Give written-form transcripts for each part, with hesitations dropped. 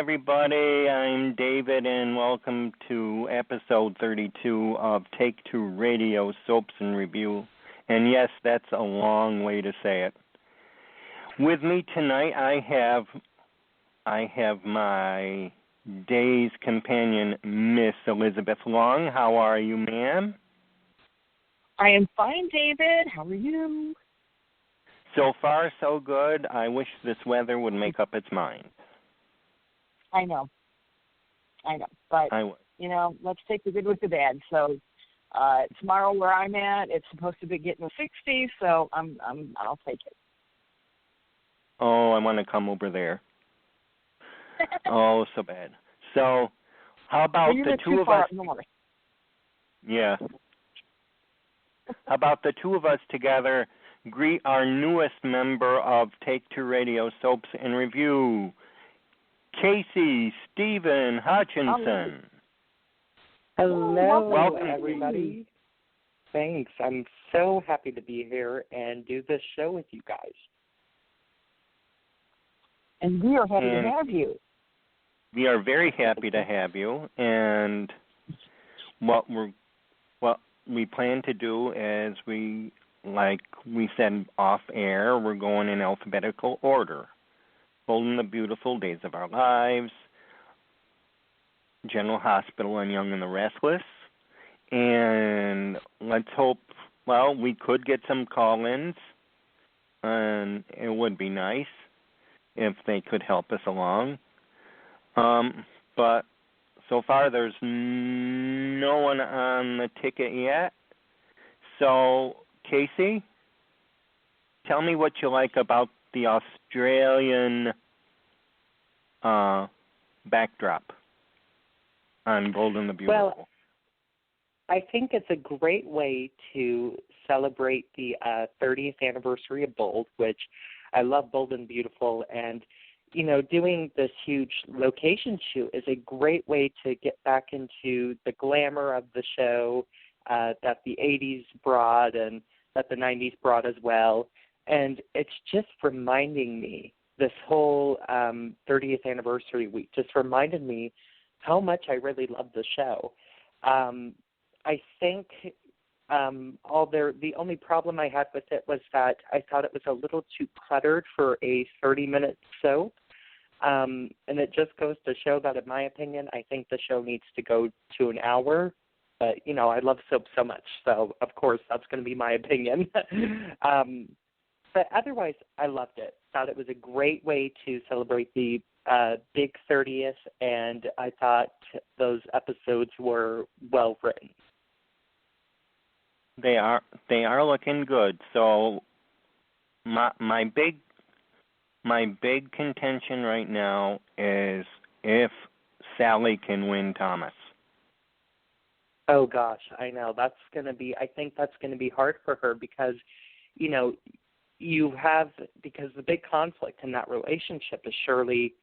everybody. I'm David, and welcome to episode 32 of Take Two Radio Soaps and Review. And yes, that's a long way to say it. With me tonight, I have my day's companion, Miss Elizabeth Long. How are you, ma'am? I am fine, David. How are you? So far, so good. I wish this weather would make up its mind. I know. But, let's take the good with the bad. So tomorrow where I'm at, it's supposed to be getting the 60s, so I'll take it. Oh, I want to come over there. Oh, so bad. So how about the two of us? Yeah. How about the two of us together greet our newest member of Take Two Radio Soaps and Review, Casey Stephen Hutchinson. Hello, welcome, everybody. Thanks. I'm so happy to be here and do this show with you guys. And we are happy to have you. We are very happy to have you. And what we plan to do is like we said off air, we're going in alphabetical order. Bold and the Beautiful, Days of Our Lives, General Hospital, and the-young-and-the-restless. And let's hope, we could get some call-ins, and it would be nice if they could help us along. But so far there's no one on the ticket yet. So, Casey, tell me what you like about the Australian backdrop on Bold and the Beautiful. Well, I think it's a great way to celebrate the 30th anniversary of Bold, which I love Bold and Beautiful, and doing this huge location shoot is a great way to get back into the glamour of the show that the 80s brought and that the 90s brought as well. And it's just reminding me, this whole 30th anniversary week just reminded me how much I really love the show. I think the only problem I had with it was that I thought it was a little too cluttered for a 30-minute soap. And it just goes to show that, in my opinion, I think the show needs to go to an hour. But, I love soap so much, so, of course, that's going to be my opinion. But otherwise, I loved it. Thought it was a great way to celebrate the big 30th, and I thought those episodes were well written. They are looking good. So my big contention right now is if Sally can win Thomas. Oh gosh, I know. I think that's gonna be hard for her because, because the big conflict in that relationship is Shirley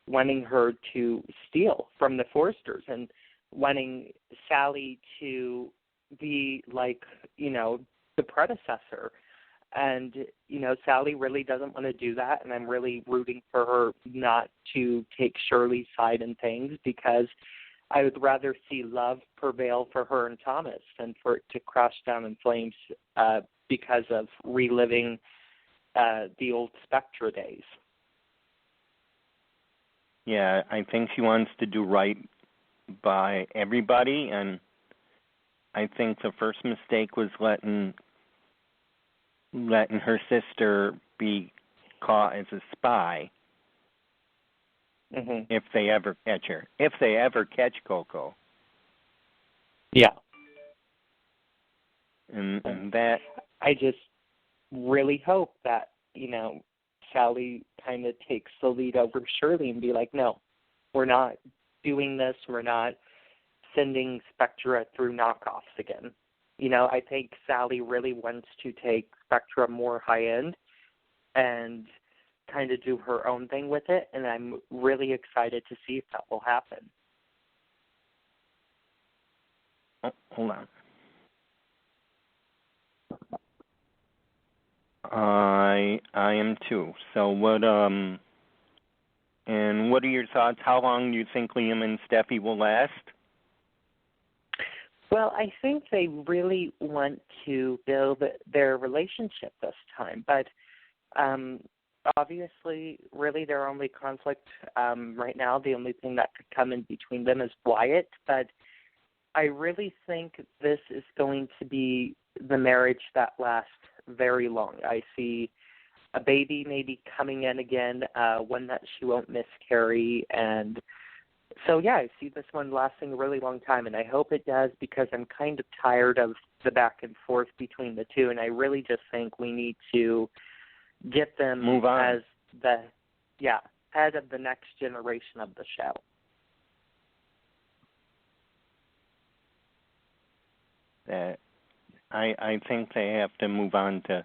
wanting her to steal from the Forsters and wanting Sally to be like, the predecessor. And, Sally really doesn't want to do that, and I'm really rooting for her not to take Shirley's side in things because I would rather see love prevail for her and Thomas than for it to crash down in flames because of reliving the old Spectra days. Yeah, I think she wants to do right by everybody, and I think the first mistake was letting her sister be caught as a spy. Mm-hmm. If they ever catch her. If they ever catch Coco. Yeah. And that... I just really hope that, Sally kind of takes the lead over Shirley and be like, no, we're not doing this. We're not sending Spectra through knockoffs again. I think Sally really wants to take Spectra more high-end and kind of do her own thing with it, and I'm really excited to see if that will happen. Oh, hold on. I am too. So what And what are your thoughts? How long do you think Liam and Steffi will last? Well, I think they really want to build their relationship this time, but obviously, really their only conflict right now, the only thing that could come in between them is Wyatt, but I really think this is going to be the marriage that lasts very long. I see a baby maybe coming in again, one that she won't miscarry, and so, yeah, I see this one lasting a really long time, and I hope it does because I'm kind of tired of the back and forth between the two, and I really just think we need to get them move on as the head of the next generation of the show. I think they have to move on to.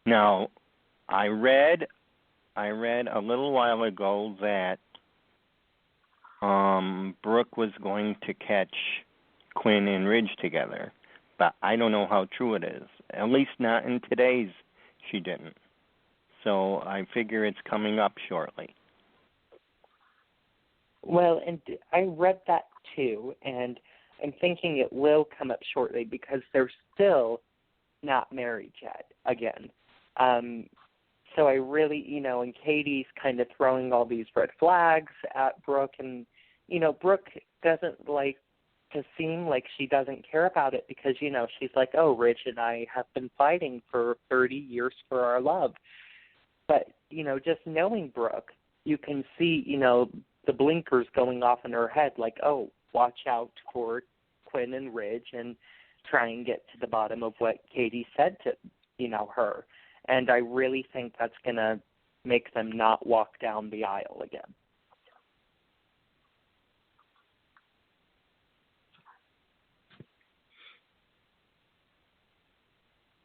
Now, I read a little while ago that Brooke was going to catch Quinn and Ridge together, but I don't know how true it is. At least not in today's, she didn't. So I figure it's coming up shortly. Well, and I read that too, and I'm thinking it will come up shortly because they're still not married yet again. So I really, and Katie's kind of throwing all these red flags at Brooke, and, Brooke doesn't like to seem like she doesn't care about it because, she's like, oh, Ridge and I have been fighting for 30 years for our love. But, just knowing Brooke, you can see, the blinkers going off in her head like, oh, watch out for Quinn and Ridge and try and get to the bottom of what Katie said to, her. And I really think that's going to make them not walk down the aisle again.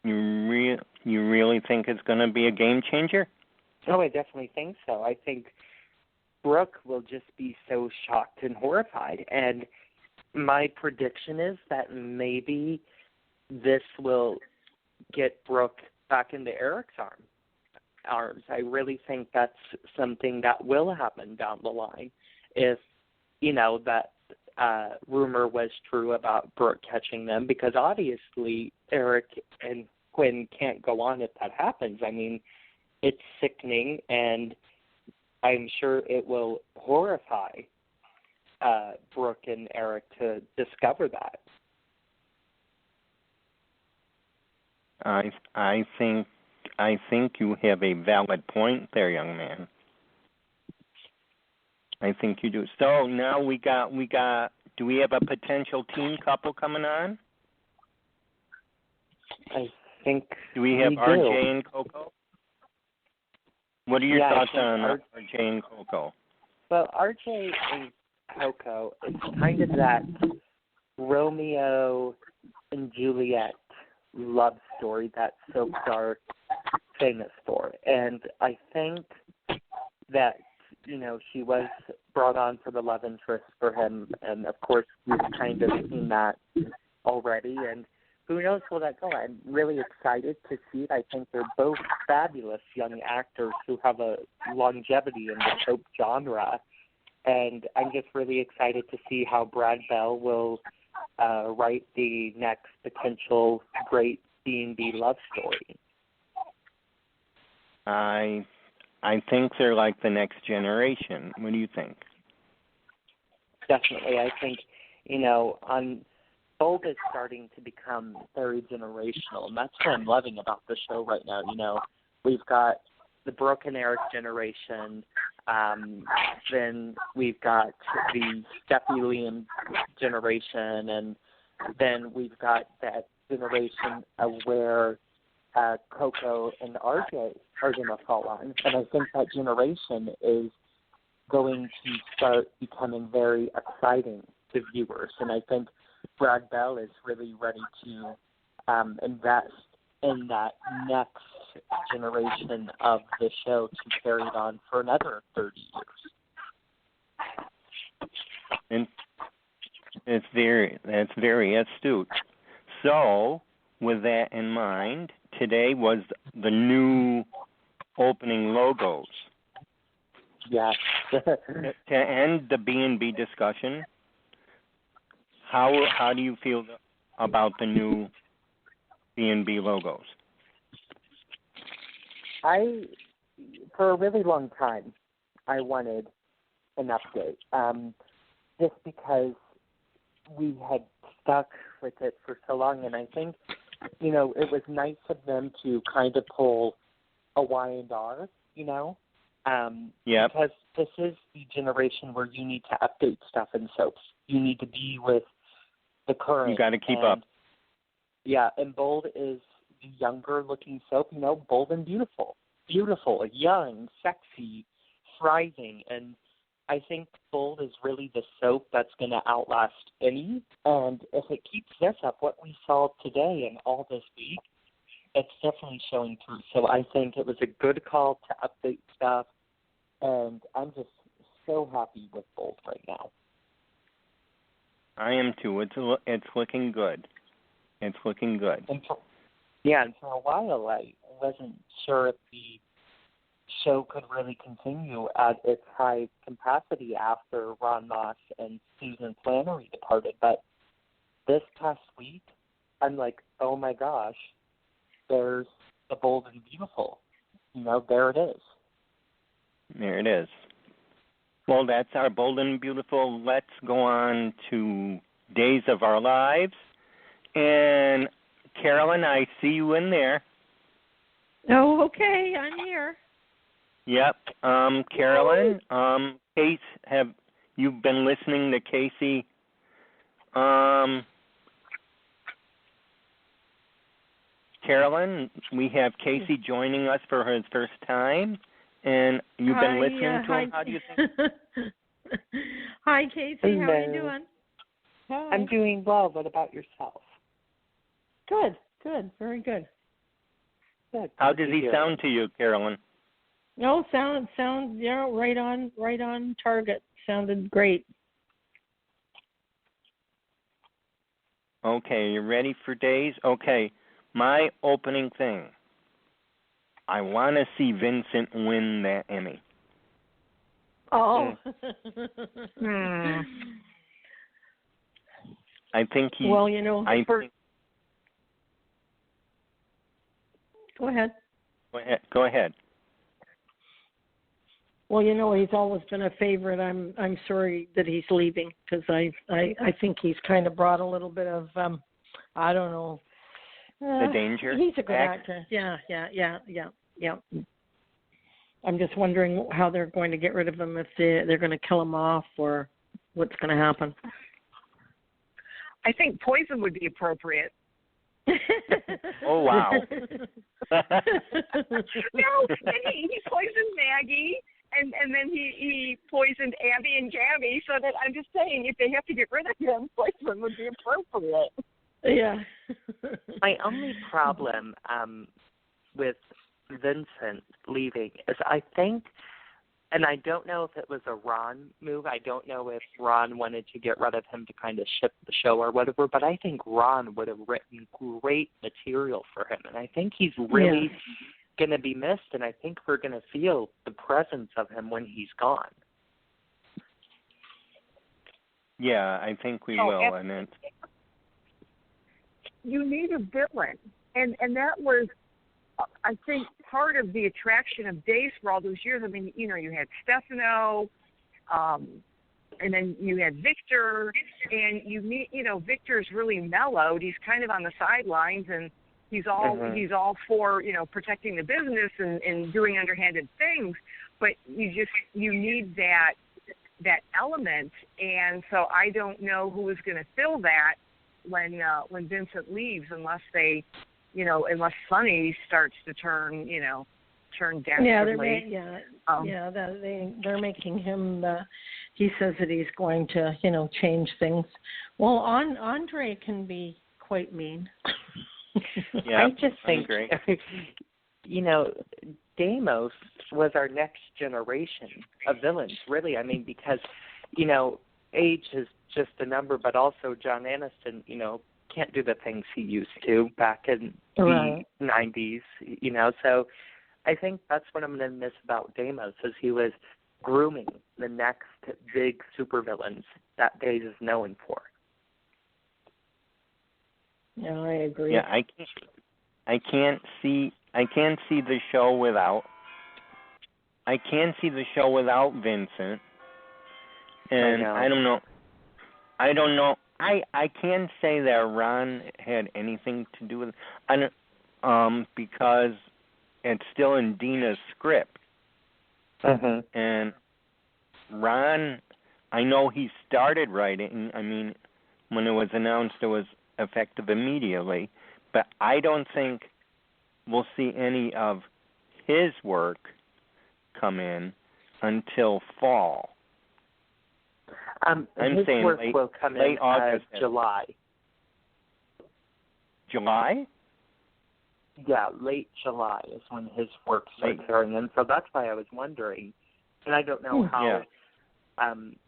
You really think it's going to be a game changer? Oh, I definitely think so. I think Brooke will just be so shocked and horrified. And my prediction is that maybe this will get Brooke back into Eric's arms. I really think that's something that will happen down the line if, that rumor was true about Brooke catching them, because obviously Eric and Quinn can't go on if that happens. I mean, it's sickening, and I'm sure it will horrify Brooke and Eric to discover that. I think you have a valid point there, young man. I think you do. So now we got. Do we have a potential teen couple coming on? I think. Do we have RJ and Coco? What are your thoughts on RJ and Coco? Well, RJ and Coco, it's kind of that Romeo and Juliet love story that soaps are famous for. And I think that, she was brought on for the love interest for him. And, of course, we've kind of seen that already. And who knows where that goes. I'm really excited to see it. I think they're both fabulous young actors who have a longevity in the soap genre. And I'm just really excited to see how Brad Bell will write the next potential great D&D love story. I think they're like the next generation. What do you think? Definitely. I think, Bold is starting to become very generational, and that's what I'm loving about the show right now. We've got the Brooke and Eric generation, then we've got the Steffi Liam generation, and then we've got that generation of where Coco and RJ are going to fall on. And I think that generation is going to start becoming very exciting to viewers. And I think Brad Bell is really ready to invest in that next generation of the show to carry it on for another 30 years. And that's very astute. So, with that in mind, today was the new opening logos. Yes. To end the B&B discussion, how do you feel about the new B&B logos? For a really long time, I wanted an update, just because we had stuck with it for so long, and I think, it was nice of them to kind of pull a Y&R, Yep. because this is the generation where you need to update stuff in soaps. You need to be with the current. You got to keep up. Yeah, and Bold is the younger-looking soap, Bold and Beautiful. Beautiful, young, sexy, thriving, and I think Bold is really the soap that's going to outlast any, and if it keeps this up, what we saw today and all this week, it's definitely showing through. So I think it was a good call to update stuff, and I'm just so happy with Bold right now. I am too. It's looking good. It's looking good. And for a while I wasn't sure if the show could really continue at its high capacity after Ron Moss and Susan Flannery departed. But this past week, I'm like, oh my gosh, there's the Bold and Beautiful. There it is. There it is. Well, that's our Bold and Beautiful. Let's go on to Days of Our Lives. And Carolyn, I see you in there. Oh, okay, I'm here. Yep. Carolyn, Case, have you been listening to Casey? Carolyn, we have Casey joining us for his first time, and you've been listening to him. How do you think? Hi, Casey. Hello. How are you doing? Hi. I'm doing well. What about yourself? Good. Very good. Good. How does he sound to you, Carolyn? No, sound, right on target. Sounded great. Okay, you ready for Days? Okay, my opening thing. I want to see Vincent win that Emmy. Oh. I think he. Well, Go ahead. Go ahead. Well, he's always been a favorite. I'm sorry that he's leaving because I think he's kind of brought a little bit of I don't know. The danger. He's a good actor. Yeah. I'm just wondering how they're going to get rid of him, if they're going to kill him off or what's going to happen. I think poison would be appropriate. Oh, wow. No, and he poisoned Maggie, and then he poisoned Abby and Gabby, so that I'm just saying, if they have to get rid of him, poison would be appropriate. Yeah. My only problem with Vincent leaving is I think, and I don't know if it was a Ron move, I don't know if Ron wanted to get rid of him to kind of ship the show or whatever, but I think Ron would have written great material for him, and I think he's really going to be missed, and I think we're going to feel the presence of him when he's gone. Yeah, I think we will. And then you need a villain, and that was, I think, part of the attraction of Days for all those years. I mean, you had Stefano, and then you had Victor, and Victor's really mellowed. He's kind of on the sidelines, and he's all for, protecting the business and doing underhanded things, but you need that element, and so I don't know who is going to fill that when Vincent leaves, unless unless Sonny starts to turn dastardly. They're making him. He says that he's going to, change things. Well, Andre can be quite mean. Yeah, I just think, Deimos was our next generation of villains, really. I mean, because, age is just a number, but also John Aniston, can't do the things he used to back in the 90s, So I think that's what I'm going to miss about Deimos, is he was grooming the next big supervillains that Days is known for. Yeah, I agree. Yeah, I can't see the show without. I can't see the show without Vincent. And I don't know. I can't say that Ron had anything to do with it. Because it's still in Dina's script. And Ron, I know he started writing. I mean, when it was announced, it was effective immediately. But I don't think we'll see any of his work come in until fall. I'm his saying work late, will come late in August. July. July? Yeah, late July is when his work starts airing in. So that's why I was wondering, and I don't know how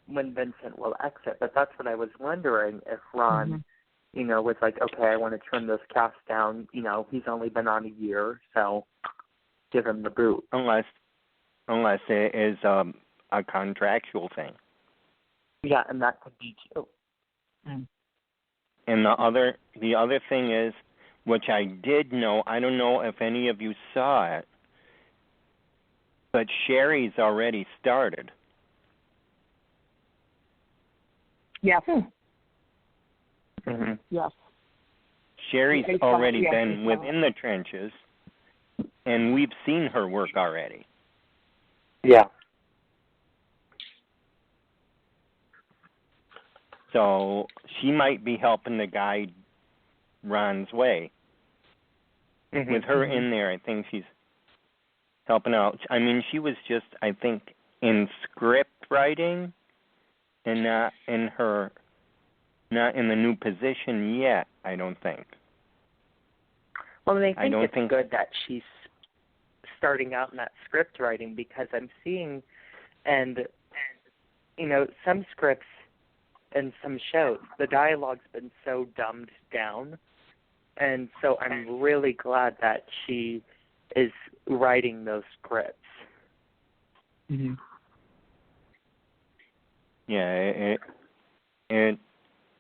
when Vincent will exit, but that's what I was wondering, if Ron, was like, okay, I want to trim this cast down. He's only been on a year, so give him the boot. Unless it is a contractual thing. Yeah, and that could be too. And the other thing is, which I did know, I don't know if any of you saw it, but Sherry's already started. Yes. Yes. Sherry's already been within the trenches, and we've seen her work already. Yeah. So she might be helping to guide Ron's way. With her in there, I think she's helping out. I mean, she was just, I think, in script writing and not in the new position yet, I don't think. Well, and I think it's good that she's starting out in that script writing, because I'm seeing, and, some scripts and some shows, the dialogue's been so dumbed down. And so I'm really glad that she is writing those scripts. Yeah,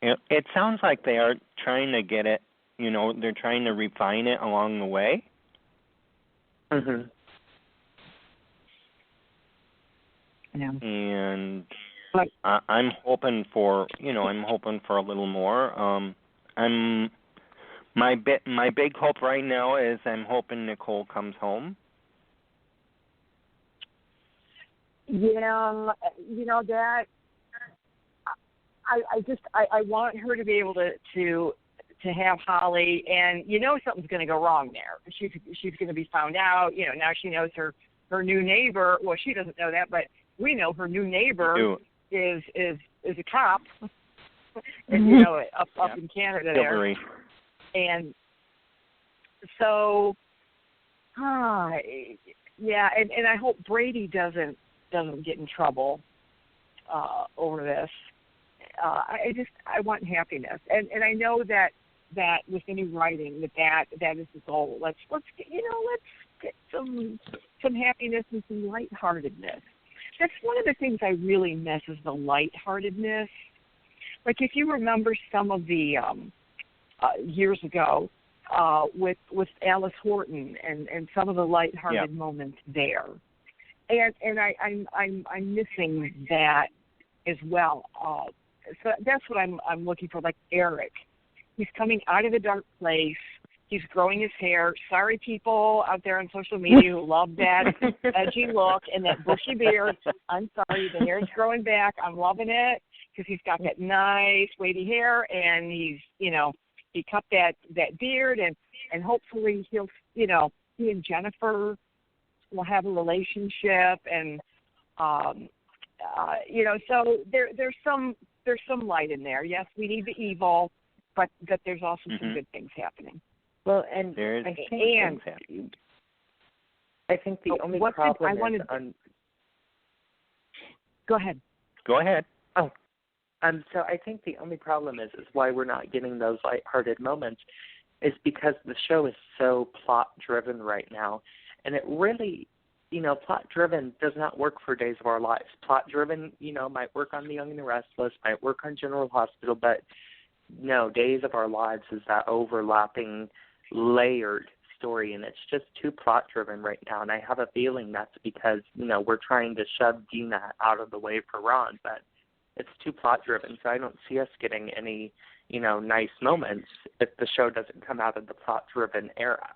it sounds like they are trying to get it, they're trying to refine it along the way. Yeah. And I'm hoping for, a little more. My big hope right now is I'm hoping Nicole comes home. Yeah, that I want her to be able to have Holly, and something's going to go wrong there. She's going to be found out. Now she knows her new neighbor. Well, she doesn't know that, but we know her new neighbor is a cop. And, up in Canada there. And so, and I hope Brady doesn't get in trouble over this. I want happiness, and I know that with any writing that is the goal. Let's get some happiness and some lightheartedness. That's one of the things I really miss, is the lightheartedness. Like, if you remember some of the years ago with Alice Horton and some of the lighthearted moments there, and I'm missing that as well. So that's what I'm looking for. Like Eric, he's coming out of a dark place. He's growing his hair. Sorry, people out there on social media who love that edgy look and that bushy beard. I'm sorry, the hair's growing back. I'm loving it, because he's got that nice wavy hair, and he's, he cut that beard, and hopefully he'll, he and Jennifer will have a relationship, and so there's some light in there. Yes, we need the evil, but that there's also some good things happening. Well, and I think the only problem is Go ahead. Go ahead. Oh, so I think the only problem is why we're not getting those lighthearted moments is because the show is so plot-driven right now, and it really plot-driven does not work for Days of Our Lives. Plot-driven, might work on The Young and the Restless, might work on General Hospital, but no, Days of Our Lives is that overlapping, layered story, and it's just too plot-driven right now. And I have a feeling that's because, we're trying to shove Dina out of the way for Ron, but it's too plot-driven, so I don't see us getting any, nice moments if the show doesn't come out of the plot-driven era.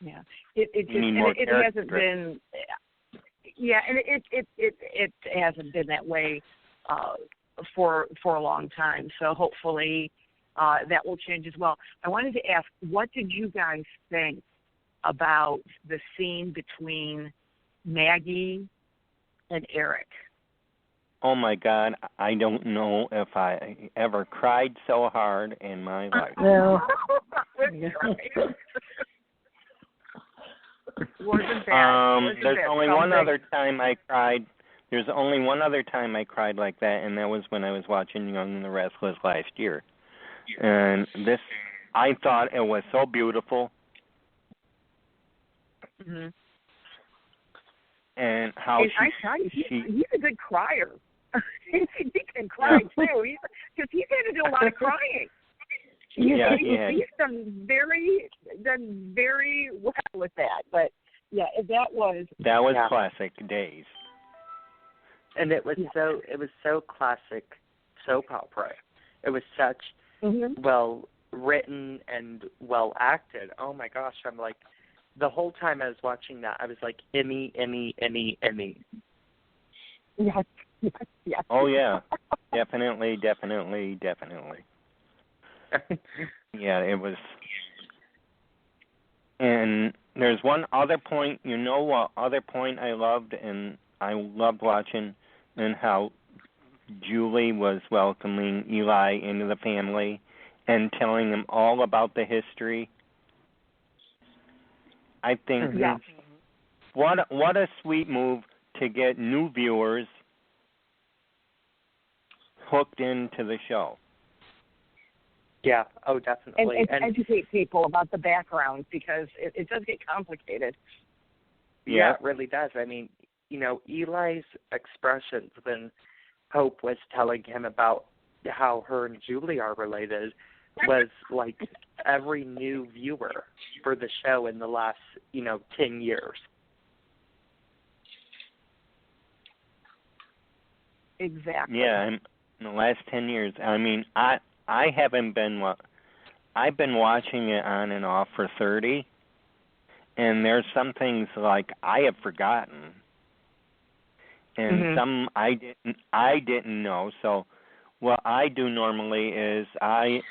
Yeah, it hasn't been. Yeah, and it hasn't been that way for a long time. So hopefully that will change as well. I wanted to ask, what did you guys think about the scene between Maggie and Eric? Oh my God, I don't know if I ever cried so hard in my life. No. Wasn't bad. There's only one other time I cried. There's only one other time I cried like that, and that was when I was watching Young and the Restless last year. And I thought it was so beautiful. Mm-hmm. And how I tell you, he's a good crier. he can cry too, because he's had to do a lot of crying. Yeah, he's done very well with that. But yeah, that was classic Days. And it was so classic soap opera. It was such well written and well acted. Oh my gosh, I'm like, the whole time I was watching that, I was like, Emmy. Yes. Oh yeah, definitely. Yeah, it was. And there's one other point. What other point I loved, and I loved watching, and how Julie was welcoming Eli into the family and telling him all about the history. I think what a sweet move to get new viewers hooked into the show. Yeah, oh, definitely. And educate people about the background, because it does get complicated. Yeah, it really does. I mean, Eli's expressions when Hope was telling him about how her and Julie are related was like every new viewer for the show in the last, 10 years. Exactly. Yeah, in the last 10 years. I mean, I haven't been. I've been watching it on and off for 30, and there's some things like I have forgotten, and some I didn't know. So, what I do normally is I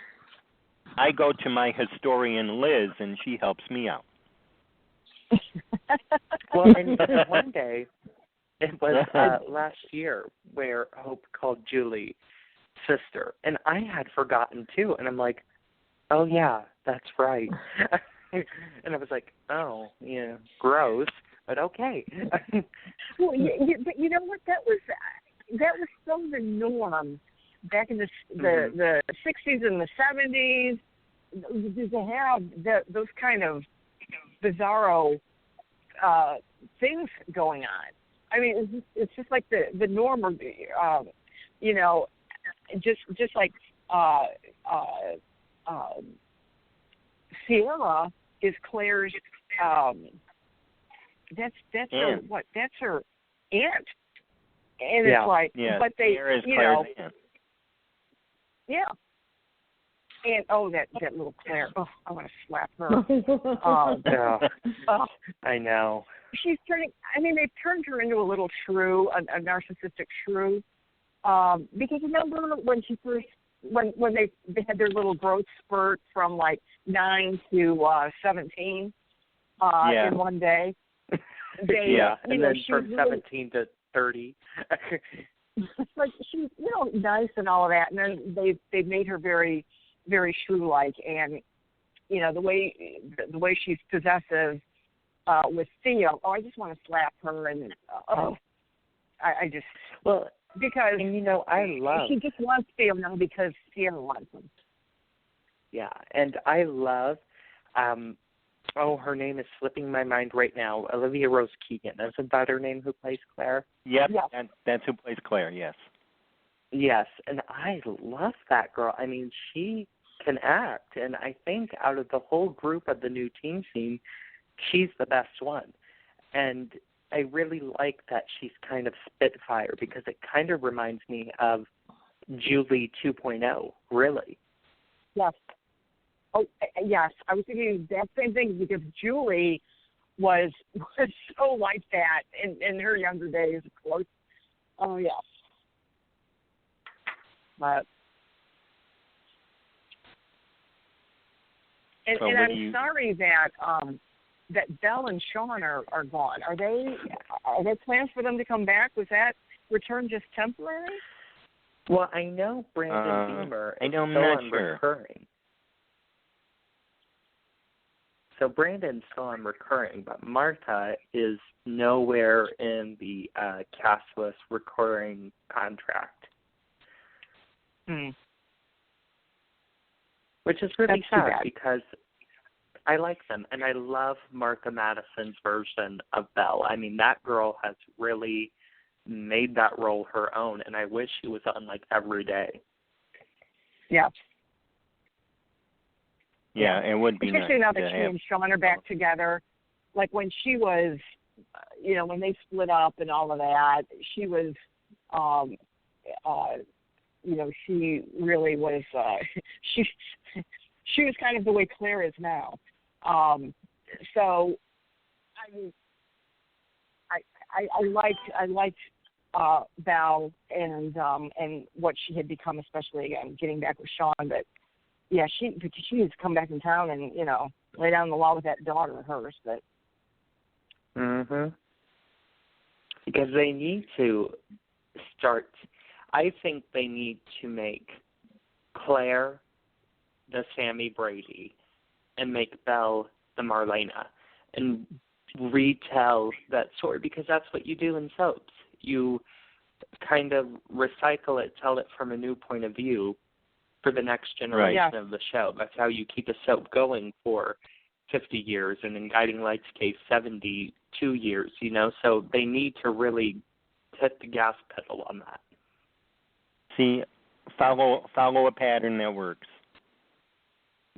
go to my historian Liz, and she helps me out. Well, and one day, it was last year, where Hope called Julie sister, and I had forgotten too, and I'm like, oh yeah, that's right. And I was like, oh yeah, gross, but okay. Well, but you know what? That was so the norm back in the 60s and the 70s, to have those kind of bizarro things going on. I mean, it's just like the norm, or just like Sierra is Claire's. That's her what? That's her aunt. And it's like, but they, Sierra's Claire's aunt. Yeah. And that little Claire. Oh, I want to slap her. I know. She's turning. I mean, they've turned her into a little shrew, a narcissistic shrew. Because remember when she first, when they had their little growth spurt from like 9 to 17 in one day. And then from 17 to 30. Like she's nice and all of that, and then they've made her very, very shrew-like, and the way she's possessive with Theo. Oh, I just want to slap her, and I just because I love she just wants Theo now because Theo wants him. Yeah, and I love Oh, her name is slipping my mind right now. Olivia Rose Keegan. Isn't that her name, who plays Claire? Yep, Yes. that's who plays Claire, yes. Yes, and I love that girl. I mean, she can act, and I think out of the whole group of the new teen scene, she's the best one. And I really like that she's kind of Spitfire, because it kind of reminds me of Julie 2.0, really. Yes. Oh, yes. I was thinking that same thing, because Julie was so like that in her younger days, of course. Oh, yes. But and I'm sorry that that Belle and Sean are gone. Are there plans for them to come back? Was that return just temporary? Well, I know Brandon Beamer is I'm still not on sure. recurring. So Brandon's still on recurring, but Martha is nowhere in the castless recurring contract. Which is really sad, because I like them, and I love Martha Madison's version of Belle. I mean, that girl has really made that role her own, and I wish she was on, like, every day. Yeah. Yeah, it would be especially nice now that she and Sean are back together. Like when she was, when they split up and all of that, she was, she really was. She was kind of the way Claire is now. So, I liked Val and what she had become, especially again getting back with Sean, but. Yeah, she needs to come back in town and, lay down the law with that daughter of hers. But because they need to start, I think they need to make Claire the Sammy Brady and make Belle the Marlena and retell that story, because that's what you do in soaps. You kind of recycle it, tell it from a new point of view, for the next generation of the show. That's how you keep a soap going for 50 years, and in Guiding Light's case, 72 years, So they need to really hit the gas pedal on that. See, follow a pattern that works.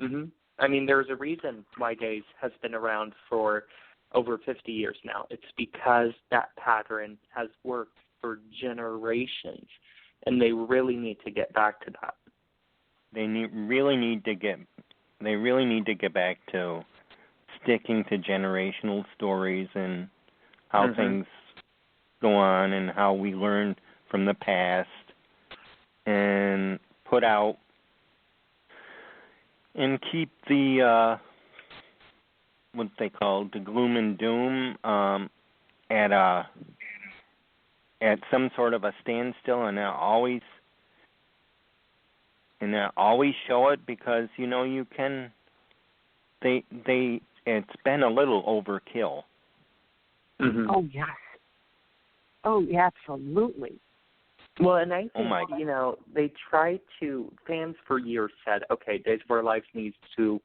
I mean, there's a reason why Days has been around for over 50 years now. It's because that pattern has worked for generations, and they really need to get back to that. They really need to get back to sticking to generational stories and how things go on and how we learn from the past, and put out and keep the what they call the gloom and doom at some sort of a standstill, and always show it, because you can. It's been a little overkill. Oh yes. Oh yeah, absolutely. Well, and I think they try to. Fans for years said, okay, Days of Our Lives needs to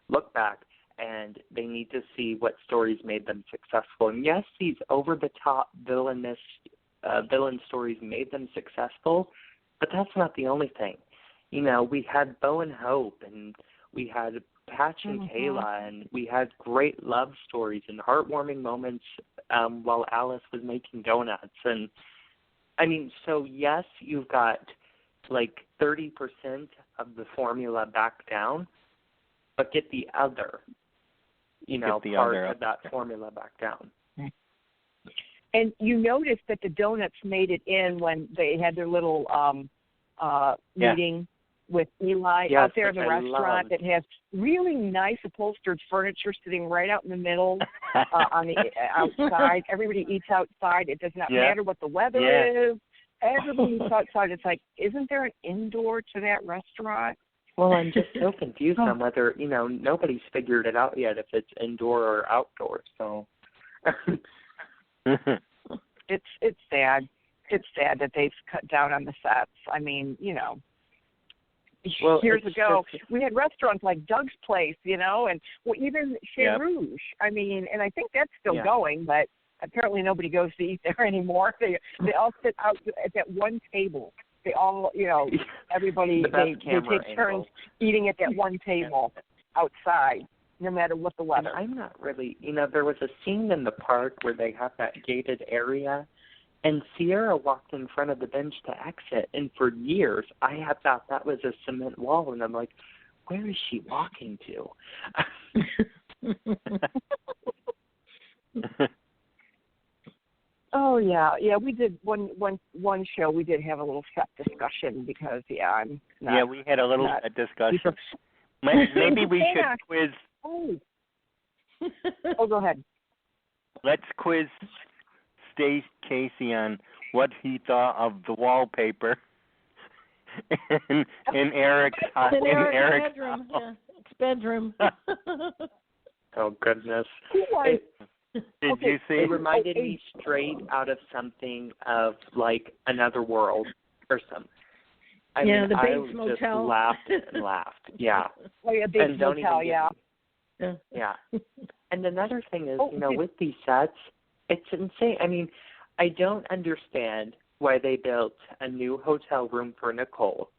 look back, and they need to see what stories made them successful. And yes, these over-the-top villain stories made them successful, but that's not the only thing. We had Bo and Hope, and we had Patch and Kayla, and we had great love stories and heartwarming moments while Alice was making donuts. And, I mean, so yes, you've got like 30% of the formula back down, but get the other, part of that formula back down. And you noticed that the donuts made it in when they had their little meeting with Eli out there in the restaurant that has really nice upholstered furniture sitting right out in the middle on the outside. Everybody eats outside. It does not matter what the weather is. Everybody eats outside. It's like, isn't there an indoor to that restaurant? Well, I'm just so confused on whether, nobody's figured it out yet if it's indoor or outdoor. So it's sad. It's sad that they've cut down on the sets. I mean, years ago. We had restaurants like Doug's Place, and even Chez Rouge. I mean, and I think that's still going, but apparently nobody goes to eat there anymore. They all sit out at that one table. They all, everybody, they take turns eating at that one table outside, no matter what the weather. And I'm not really, there was a scene in the park where they have that gated area, and Sierra walked in front of the bench to exit, and for years I had thought that was a cement wall, and I'm like, where is she walking to? Oh yeah. We did one show. We did have a little set discussion because I'm not. Yeah, we had a little set discussion. Maybe we should quiz. Oh, go ahead. Let's quiz Stacey Casey on what he thought of the wallpaper in Eric's bedroom. Yeah, it's bedroom. Oh goodness. Did you see? It reminded me straight out of something of like Another World or something. I mean, the Bates I Motel. just laughed and laughed. Yeah. Oh yeah, Bates Motel. Yeah. Yeah. And another thing is, with these sets, it's insane. I mean, I don't understand why they built a new hotel room for Nicole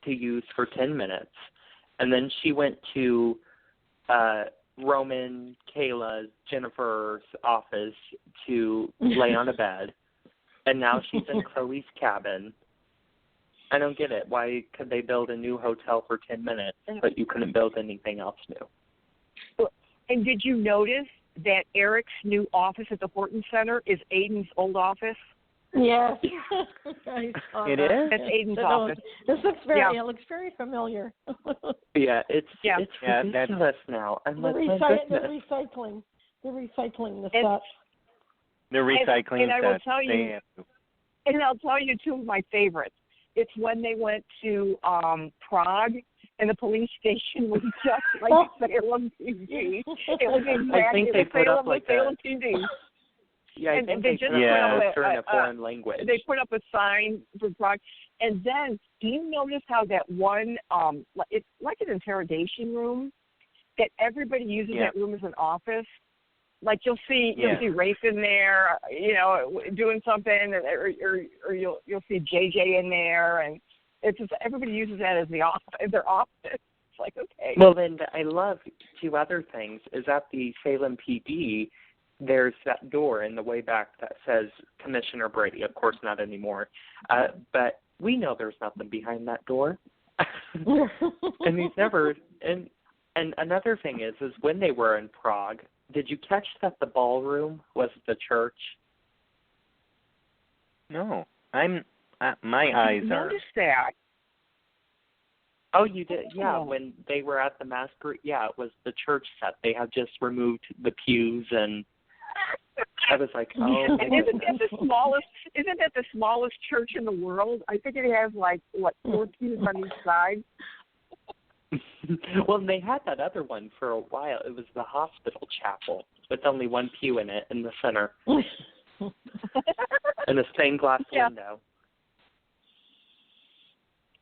to use for 10 minutes, and then she went to Roman, Kayla's, Jennifer's office to lay on a bed, and now she's in Chloe's cabin. I don't get it. Why could they build a new hotel for 10 minutes, but you couldn't build anything else new? And did you notice that Eric's new office at the Horton Center is Aiden's old office? Yes. It is? That's Aiden's office. This looks very, it looks very familiar. Yeah, it's ridiculous now. I'm they're recycling the stuff. They're recycling and I will sets. tell you, and I'll tell you two of my favorites. It's when they went to Prague, and the police station was just like Salem TV. It was exactly I think they put up like Salem TV. Yeah, I think they just put up in a foreign language. They put up a sign for Prague. And then, do you notice how that one, it's like an interrogation room, that everybody uses that room as an office? Like you'll see Rafe in there, doing something, or you'll see JJ in there, and it's just everybody uses that as their office. It's like, okay. Well, then I love two other things. Is at the Salem PD, there's that door in the way back that says Commissioner Brady. Of course, not anymore. But we know there's nothing behind that door. And he's never. And another thing is when they were in Prague, did you catch that the ballroom was the church? No, my eyes are. Noticed that. Oh, you did? Yeah, when they were at the masquerade, it was the church set. They had just removed the pews, and I was like, oh. And isn't that the smallest church in the world? I think it has 4 pews on each side. Well, they had that other one for a while. It was the hospital chapel with only 1 pew in it in the center. And a stained glass window.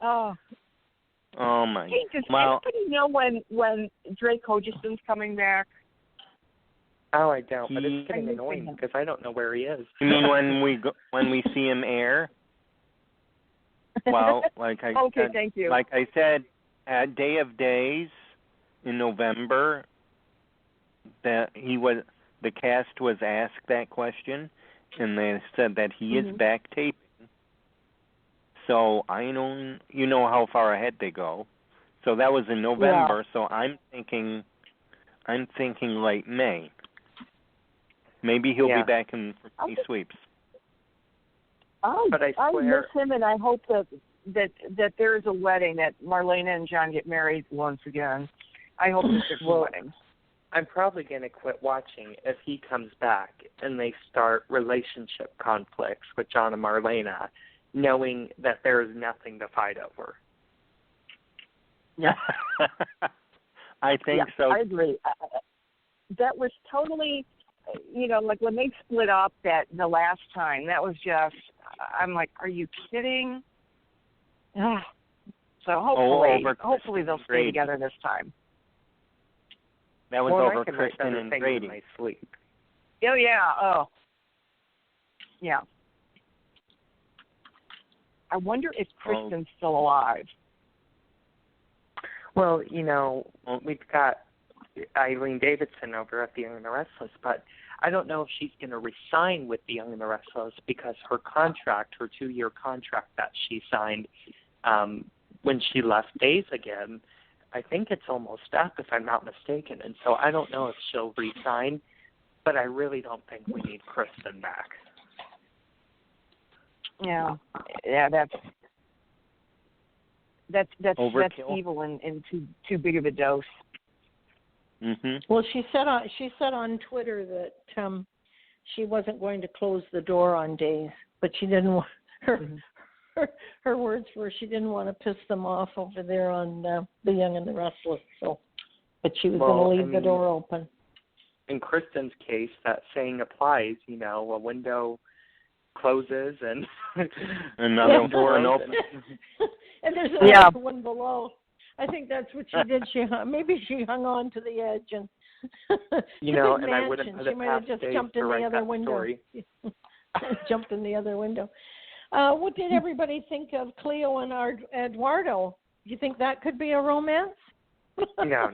Oh my! Hey, does anybody know when Drake Hodgson's coming back? Oh, I don't, but it's getting annoying because I don't know where he is. You mean when we see him air? Well, thank you. Like I said, at Day of Days in November, the cast was asked that question, and they said that he is back taping. So I don't, how far ahead they go. So that was in November. So I'm thinking late May. Maybe he'll be back in for Key Sweeps. But I miss him, and I hope that there is a wedding, that Marlena and John get married once again. I hope there's a wedding. I'm probably going to quit watching if he comes back and they start relationship conflicts with John and Marlena, knowing that there is nothing to fight over. Yeah, I think so. I agree. That was totally, like when they split up the last time, that was just, I'm like, are you kidding? So hopefully they'll stay together this time. That was over Kristen and Brady. My sleep. Oh yeah. Oh. Yeah. I wonder if Kristen's still alive. Well, we've got Eileen Davidson over at the-Young and the Restless, but I don't know if she's going to resign with the-Young and the Restless because her 2-year contract that she signed when she left Days again, I think it's almost up if I'm not mistaken. And so I don't know if she'll resign, but I really don't think we need Kristen back. Yeah, that's evil and too big of a dose. Mm-hmm. Well, she said on Twitter that she wasn't going to close the door on Days, but she didn't want her words were she didn't want to piss them off over there on the-Young and the Restless. So, but she was going to leave the door open. In Kristen's case, that saying applies. A window closes and another door opens. And there's another one below. I think that's what she did. Maybe she hung on to the edge and and I wouldn't put she might have just jumped in the other window. Jumped in the other window. What did everybody think of Cleo and Eduardo? Do you think that could be a romance? No,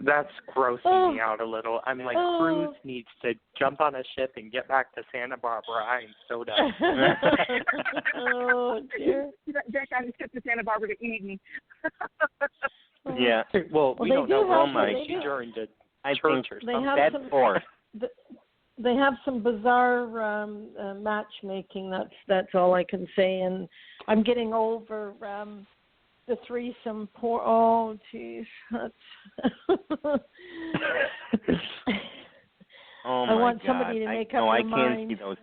that's grossing me out a little. I'm like, Cruz needs to jump on a ship and get back to Santa Barbara. I'm so done. Oh, dear. Jack got a ship to Santa Barbara to Eden. Yeah. Well, we don't know how she joined a church or they something. That's forced. They have some bizarre matchmaking. That's all I can say. And I'm getting over the threesome. Oh, jeez. Oh my I want God. somebody to make up their mind. I can't see those.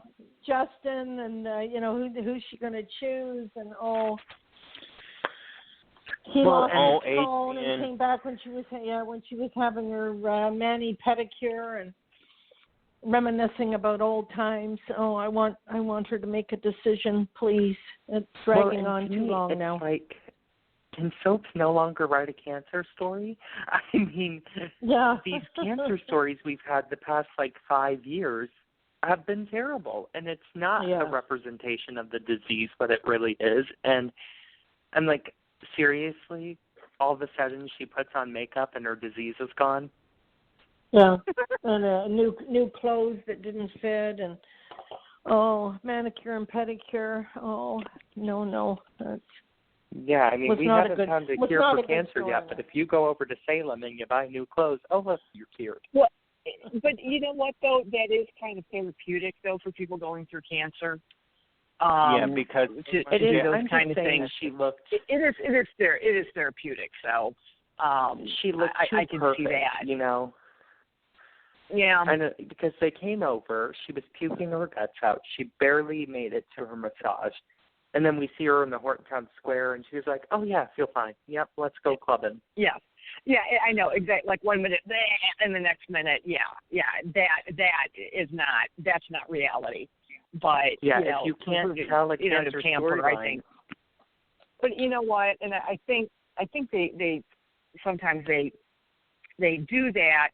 Justin and who's she going to choose? And he lost his phone and came back when she was having her mani pedicure and reminiscing about old times. Oh, I want her to make a decision, please. It's dragging on too long now. Like, can soaps no longer write a cancer story? I mean, these cancer stories we've had the past 5 years have been terrible, and it's not a representation of the disease, what it really is. And I'm like, seriously, all of a sudden she puts on makeup and her disease is gone? Yeah, and new clothes that didn't fit, and manicure and pedicure. Oh, no, that's. Yeah, I mean, we haven't found a cure for cancer yet, but if you go over to Salem and you buy new clothes, look, you're cured. Well, but you know what, though? That is kind of therapeutic, though, for people going through cancer. Because to do those I'm kind of things. She looked. It is therapeutic. So she looked too I can perfect, see that. Yeah. I know, because they came over, she was puking her guts out. She barely made it to her massage. And then we see her in the Hortontown Square, and she was like, oh, yeah, I feel fine. Yep, let's go clubbing. Yeah, I know, exactly. Like 1 minute, and the next minute, that's not reality. But, if you can't tell a cancer storyline. I think. But you know what, and I think they sometimes they do that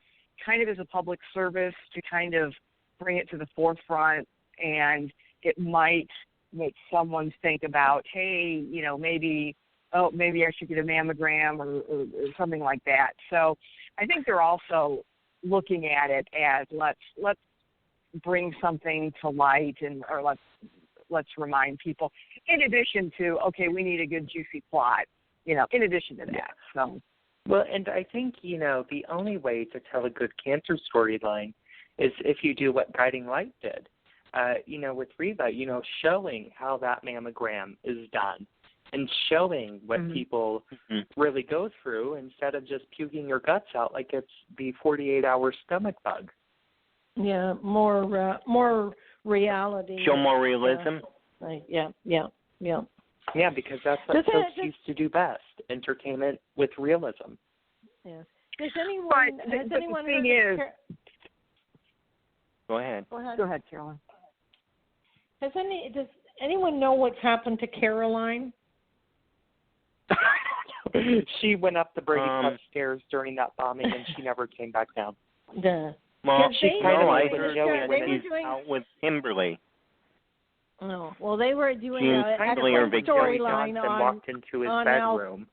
kind of as a public service to kind of bring it to the forefront, and it might make someone think about, hey, maybe I should get a mammogram or something like that. So I think they're also looking at it as let's bring something to light or let's remind people. In addition to, okay, we need a good juicy plot, in addition to that. So. Well, and I think, the only way to tell a good cancer storyline is if you do what Guiding Light did. With Reba, showing how that mammogram is done and showing what people really go through instead of just puking your guts out like it's the 48-hour stomach bug. Yeah, more reality. Show more realism. Yeah. Yeah, because that's what soaps used to do best, entertainment with realism. Yes. Does anyone the thing is... Go ahead. Go ahead, Carolyn. Does anyone know what's happened to Caroline? She went up the Brady Club stairs during that bombing, and she never came back down. Yeah. Well, I heard she's out with Kimberly. No. Well, they were doing an excellent storyline on walked into his bedroom.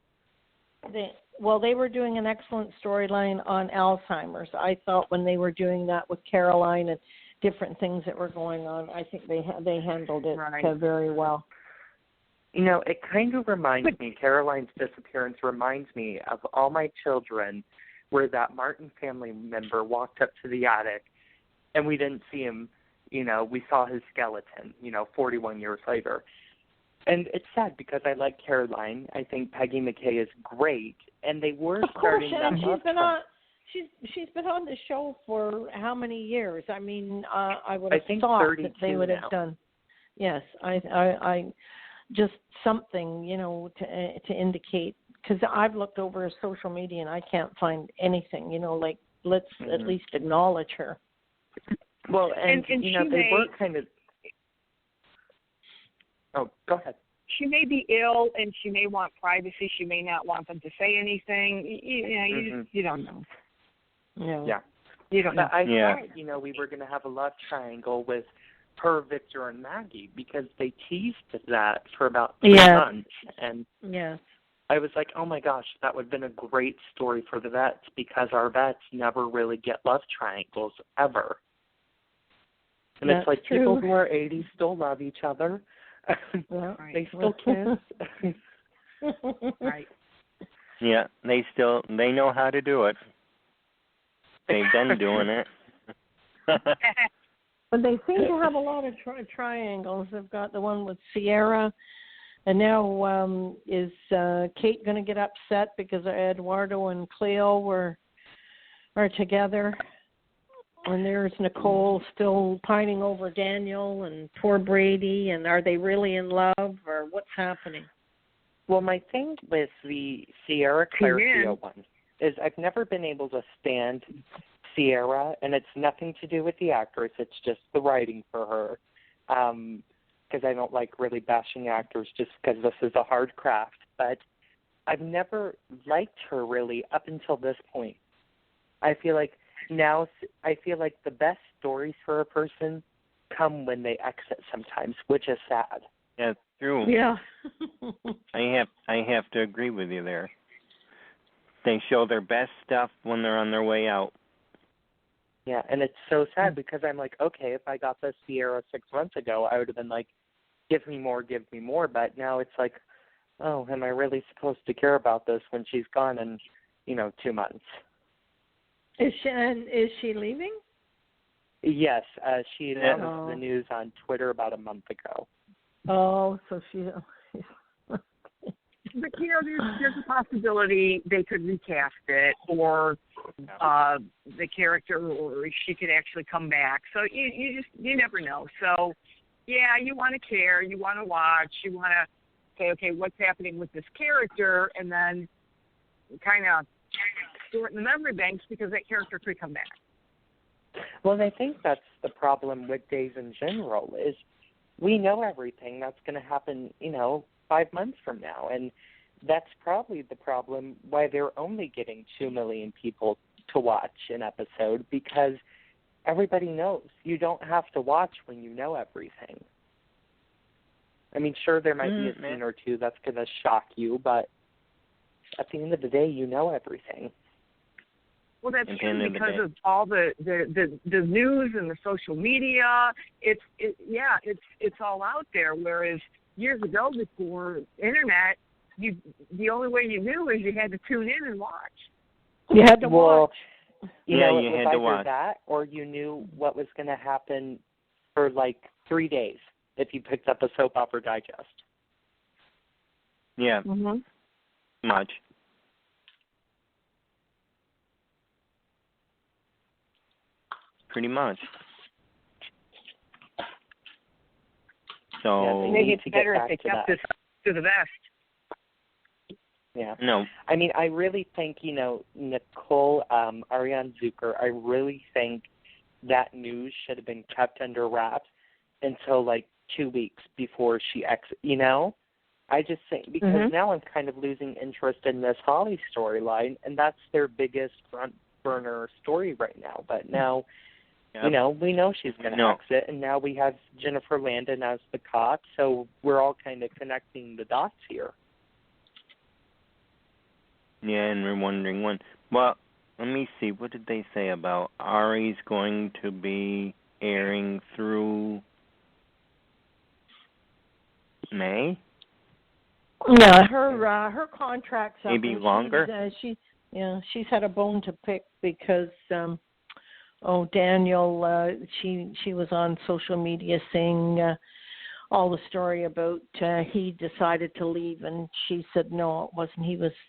They were doing an excellent storyline on Alzheimer's. I thought when they were doing that with CAROLYN and different things that were going on, I think they handled it very well. You know, it kind of reminds me, CAROLYN's disappearance reminds me of all my children where that Martin family member walked up to the attic and we didn't see him, you know, we saw his skeleton, 41 years later. And it's sad because I like CAROLYN. I think Peggy McKay is great, and they were starting that up. She's been on the show for how many years? I mean, I would have thought that they would have done. Yes, I just something, to indicate, because I've looked over social media and I can't find anything, like let's at least acknowledge her. Well, and they were kind of. Oh, go ahead. She may be ill and she may want privacy. She may not want them to say anything. You don't know. Yeah. You don't know. I thought, we were going to have a love triangle with her, Victor, and Maggie because they teased that for about 3 months. And I was like, oh, my gosh, that would have been a great story for the vets because our vets never really get love triangles ever. And it's like true. People who are 80 still love each other. They still kiss. Right. Yeah, they know how to do it. They've been doing it. But they seem to have a lot of triangles. They've got the one with Sierra, and now is Kate going to get upset because Eduardo and Cleo are together? And there's Nicole still pining over Daniel and poor Brady, and are they really in love, or what's happening? Well, my thing with the Sierra Claire one is I've never been able to stand Sierra, and it's nothing to do with the actress. It's just the writing for her, because I don't like really bashing actors just because this is a hard craft. But I've never liked her really up until this point. I feel like the best stories for a person come when they exit sometimes, which is sad. Yeah, true. Yeah. I have to agree with you there. They show their best stuff when they're on their way out. Yeah, and it's so sad because I'm like, okay, if I got this Sierra 6 months ago, I would have been like, give me more. But now it's like, oh, am I really supposed to care about this when she's gone in, 2 months? Is she leaving? Yes, she announced the news on Twitter about a month ago. Oh, so she. But there's a possibility they could recast it, or the character, or she could actually come back. So you never know. So you want to care, you want to watch, you want to say, okay, what's happening with this character, and then kind of store it in the memory banks because that character could come back. Well, I think that's the problem with Days in general is we know everything that's going to happen, 5 months from now. And that's probably the problem why they're only getting 2 million people to watch an episode because everybody knows. You don't have to watch when you know everything. I mean, sure, there might be a scene or two that's going to shock you, but at the end of the day, you know everything. Well, that's true because of all the news and the social media. It's all out there. Whereas years ago, before internet, the only way you knew is you had to tune in and watch. You had to watch. You had either to watch that, or you knew what was going to happen for like 3 days if you picked up a soap opera digest. Yeah. Much. Pretty much. So maybe it's better if they kept this to the best. Yeah. No. I mean, I really think, Nicole, Ariane Zucker, I really think that news should have been kept under wraps until like 2 weeks before she exits, I just think because now I'm kind of losing interest in this Holly storyline, and that's their biggest front burner story right now. But now, we know she's going to exit, and now we have Jennifer Landon as the cop, so we're all kind of connecting the dots here. Yeah, and we're wondering when. Well, let me see. What did they say about Ari's going to be airing through May? Yeah, her contract's up. Maybe longer. She's had a bone to pick because Daniel, she was on social media saying all the story about he decided to leave, and she said no, it wasn't.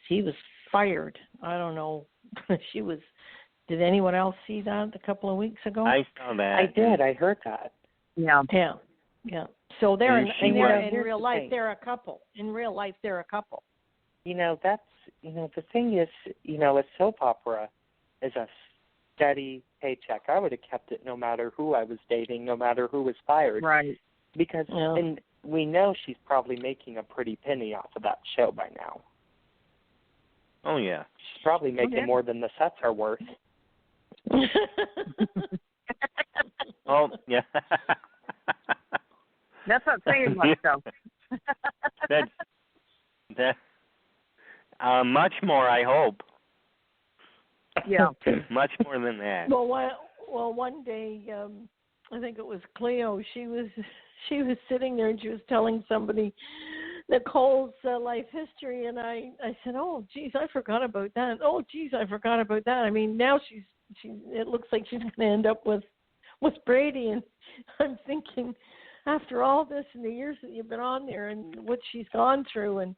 He was fired. I don't know. Did anyone else see that a couple of weeks ago? I saw that. I did. I heard that. Yeah. So they're in real life. They're a couple. In real life, they're a couple. That's the thing is, a soap opera is a steady paycheck. I would have kept it no matter who I was dating, no matter who was fired. Right. Because and we know she's probably making a pretty penny off of that show by now. Oh yeah. She's probably making more than the sets are worth. Oh yeah. That's not saying much, though. That much more, I hope. Yeah. Much more than that. Well, one day, I think it was Cleo. She was sitting there and she was telling somebody Nicole's life history, and I said, "Oh, geez, I forgot about that. Oh, geez, I forgot about that." I mean, now it looks like she's going to end up with Brady, and I'm thinking, after all this and the years that you've been on there and what she's gone through, and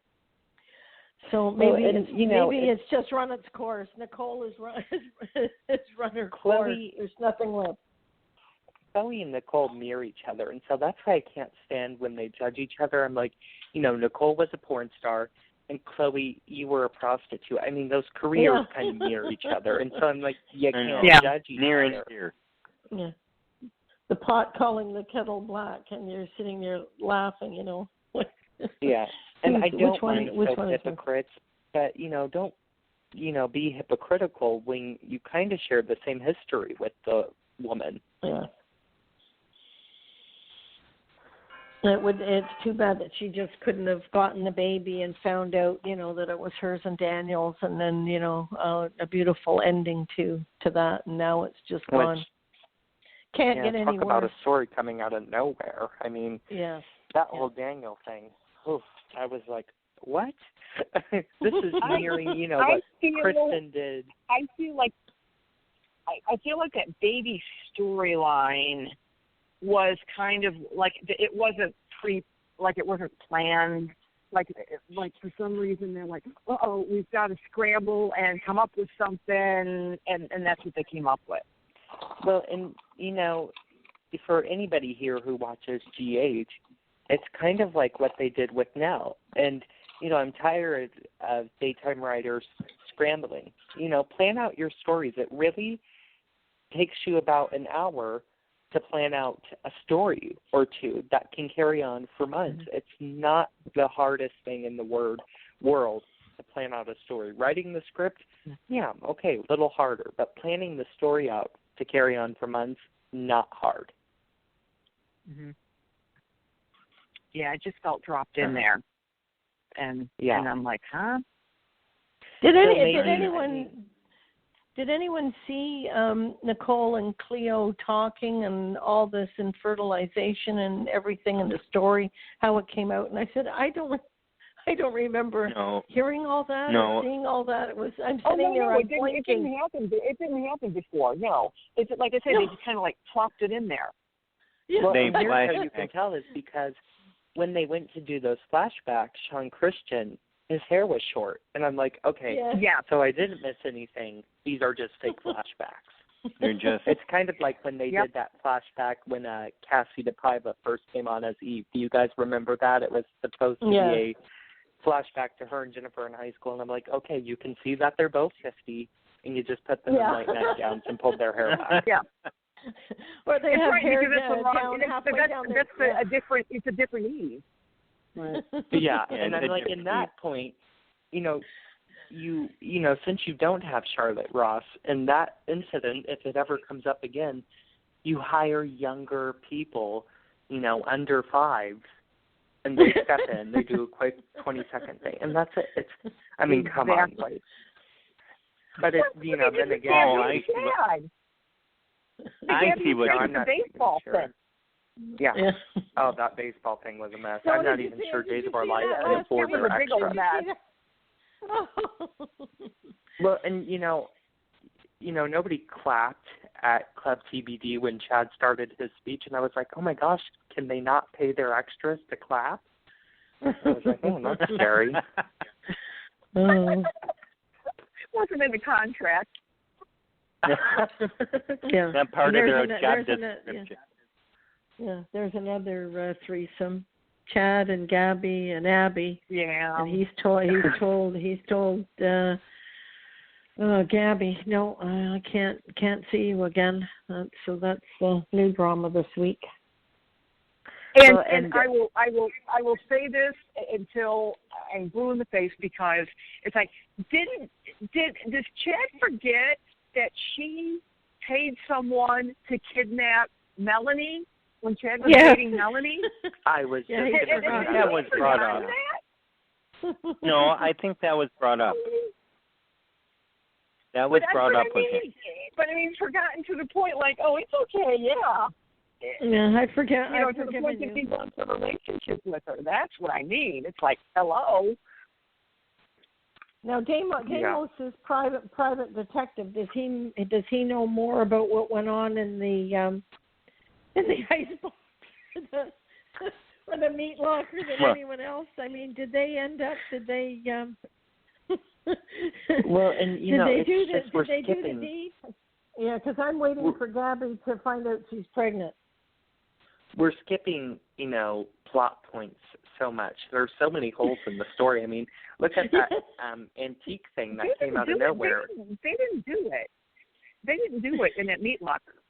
so maybe it's just run its course. Nicole has run her course. There's nothing left. Chloe and Nicole mirror each other, and so that's why I can't stand when they judge each other. I'm like, Nicole was a porn star, and Chloe, you were a prostitute. I mean, those careers kind of mirror each other, and so I'm like, you can't judge each other. And here. Yeah. The pot calling the kettle black, and you're sitting there laughing, Yeah, and I don't mind soap hypocrites, but, don't, be hypocritical when you kind of share the same history with the woman. Yeah. It's too bad that she just couldn't have gotten the baby and found out, that it was hers and Daniel's, and then, a beautiful ending to that, and now it's just gone. Can't get any worse. Talk about a story coming out of nowhere. I mean, that whole Daniel thing. Oof, I was like, what? This is nearing, what Kristen did. I feel like that baby storyline was kind of like it wasn't it wasn't planned. Like for some reason they're like, we've got to scramble and come up with something, and that's what they came up with. Well, and, for anybody here who watches GH, it's kind of like what they did with Nell. And, I'm tired of daytime writers scrambling. Plan out your stories. It really takes you about an hour to plan out a story or two that can carry on for months. It's not the hardest thing in the world to plan out a story. Writing the script, a little harder. But planning the story out to carry on for months, not hard. Mm-hmm. Yeah, it just felt dropped in there, and I'm like, huh? Did anyone see Nicole and Cleo talking and all this infertilization and everything in the story, how it came out? And I said, I don't remember hearing all that or seeing all that. I'm sitting there, I'm blinking. It didn't happen before. No, it's like I said, they just kind of plopped it in there. Yeah. Well, here's how you can tell is because when they went to do those flashbacks, Sean Christian, his hair was short, and I'm like, okay, so I didn't miss anything. These are just fake flashbacks. It's kind of like when they did that flashback when Cassie DePaiva first came on as Eve. Do you guys remember that? It was supposed to be a flashback to her and Jennifer in high school, and I'm like, okay, you can see that they're both 50, and you just put them in white nightgowns and pulled their hair back. Yeah. Or they have hair down halfway down their It's a different Eve. Yeah, and I'm like, in that point, you know, since you don't have Charlotte Ross, in that incident, if it ever comes up again, you hire younger people, under 5, and they step in, they do a quick 20-second thing, and that's it. Come on, like, but it's, then again, I see what I'm not baseball sure. Yeah. Oh, that baseball thing was a mess. So I'm not even sure Days of Our Life can afford for extra. Well, and nobody clapped at Club TBD when Chad started his speech, and I was like, oh my gosh, can they not pay their extras to clap? I was like, oh, that's scary. Wasn't in the contract. Yeah. That part of their job description. Yeah, there's another threesome, Chad and Gabby and Abby. Yeah. And he's told Gabby, no, I can't see you again. So that's the new drama this week. And I will say this until I'm blue in the face, because it's like, does Chad forget that she paid someone to kidnap Melanie when Chad was dating Melanie? I was just that was brought up. No, I think that was brought up. That was brought up with him. But it's forgotten to the point, like, oh, it's okay, yeah. Yeah, I forget. To the point that he wants a relationship with her. That's what I mean. It's like, hello. Now, Deimos is private detective. Does he know more about what went on in the icebox or the meat locker than anyone else? Did they end up? Did they? Well, and did they do skipping. the deed? Yeah, because I'm waiting for Gabby to find out she's pregnant. We're skipping, plot points so much. There's so many holes in the story. Look at that antique thing that came out of nowhere. They didn't do it. They didn't do it in that meat locker.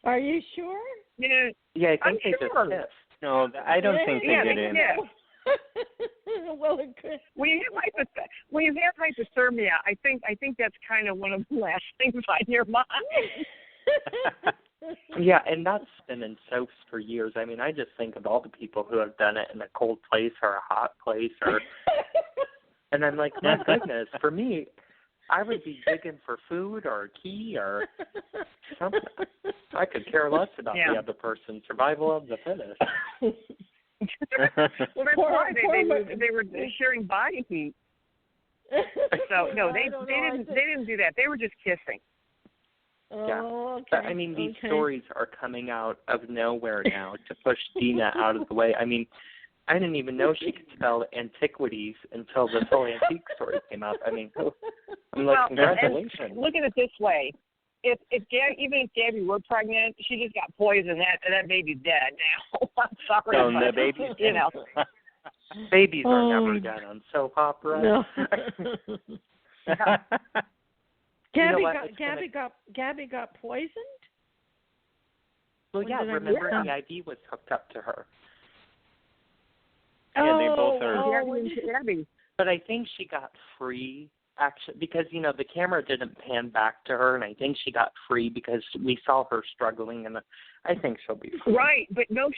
Are you sure? Yeah, I think they just kissed. No, I don't think they did it. Well, it could. When you have hypothermia, I think that's kind of one of the last things on your mind. Yeah, and that's been in soaps for years. I just think of all the people who have done it in a cold place or a hot place, and I'm like, my goodness, for me, I would be digging for food or a key or something. I could care less about the other person. Survival of the fittest. Well, that's why they were sharing body heat. So no, they didn't do that. They were just kissing. Yeah. Oh, okay. But, these stories are coming out of nowhere now to push Dina out of the way. I didn't even know she could spell antiquities until this whole antique story came up. I'm like, congratulations. Look at it this way. Even if Gabby were pregnant, she just got poisoned. That baby's dead now. I'm sorry. No, the baby's dead. Babies are never dead on soap opera. No. Gabby got poisoned? Well, yeah, remember the IV was hooked up to her. Yeah, they both are. Gabby. But I think she got free, actually, because, the camera didn't pan back to her, and I think she got free because we saw her struggling, and I think she'll be free. Right, but no,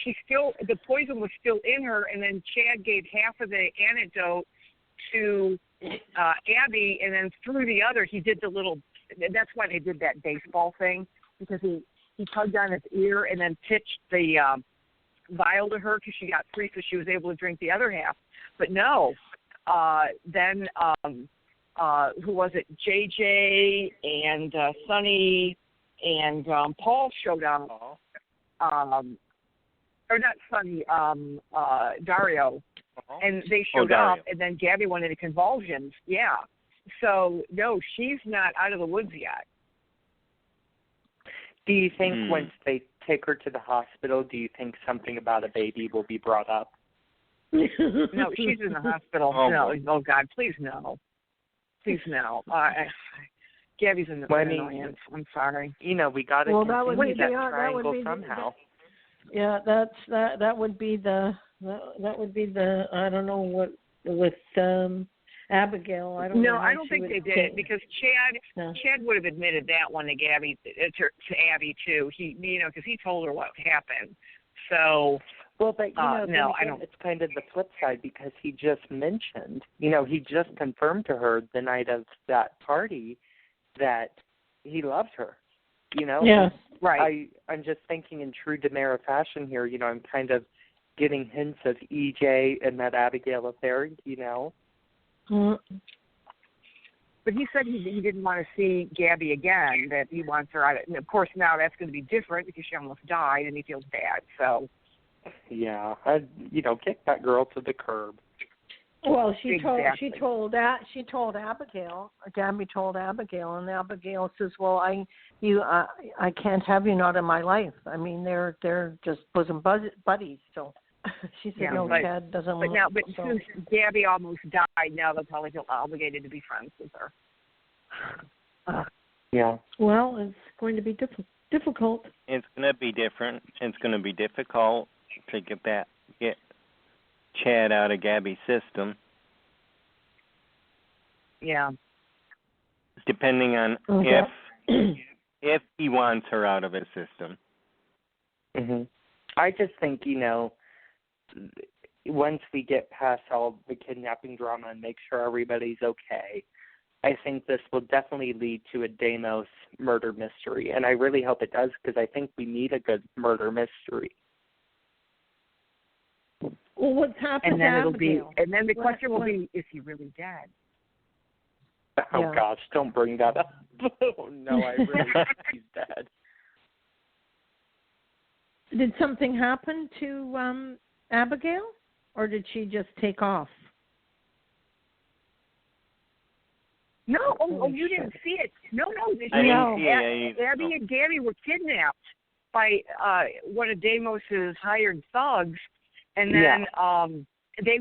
the poison was still in her, and then Chad gave half of the antidote to Abby, and then through the other, he did that's why they did that baseball thing, because he tugged on his ear and then pitched the vial to her because she got free, so she was able to drink the other half. But no, then who was it? JJ and Sonny and Paul showed up. Or not Sonny, Dario. And they showed up, and then Gabby went into convulsions. Yeah. So, no, she's not out of the woods yet. Do you think once they take her to the hospital, do you think something about a baby will be brought up? No, she's in the hospital. Oh, God, please no. Please no. Gabby's an annoyance. I'm sorry. We got to continue that triangle somehow. Yeah, that would be the that would be I don't know what with Abigail. I don't know. No, I don't think they did it because Chad would have admitted that one to Gabby, to Abby too. He, because he told her what happened. So. Well, but no, I don't. It's kind of the flip side because he just mentioned, he just confirmed to her the night of that party that he loves her. Yes, right. I'm just thinking in true DiMera fashion here. I'm kind of getting hints of EJ and that Abigail affair. Mm. But he said he didn't want to see Gabby again. That he wants her out. And of course, now that's going to be different because she almost died, and he feels bad. So. Yeah, kick that girl to the curb. Well, she exactly. told Abigail. Gabby told Abigail, and Abigail says, "Well, I can't have you not in my life. I mean, they're just bosom buddies." So she said, "No, Chad doesn't." But since Gabby almost died, now they'll probably feel obligated to be friends with her. Yeah. Well, it's going to be difficult. It's going to be different. It's going to be difficult to get Chad out of Gabby's system. Yeah. Depending on if he wants her out of his system. Mm-hmm. I just think, once we get past all the kidnapping drama and make sure everybody's okay, I think this will definitely lead to a Deimos murder mystery. And I really hope it does because I think we need a good murder mystery. Well, what's happened and then to it'll Abigail? be, and then the question will be, is he really dead? Oh, gosh, don't bring that up. Oh, no, I really think he's dead. Did something happen to Abigail, or did she just take off? No, you didn't see it. No. I didn't see it. Abby and Gabby were kidnapped by one of Deimos's hired thugs, and then they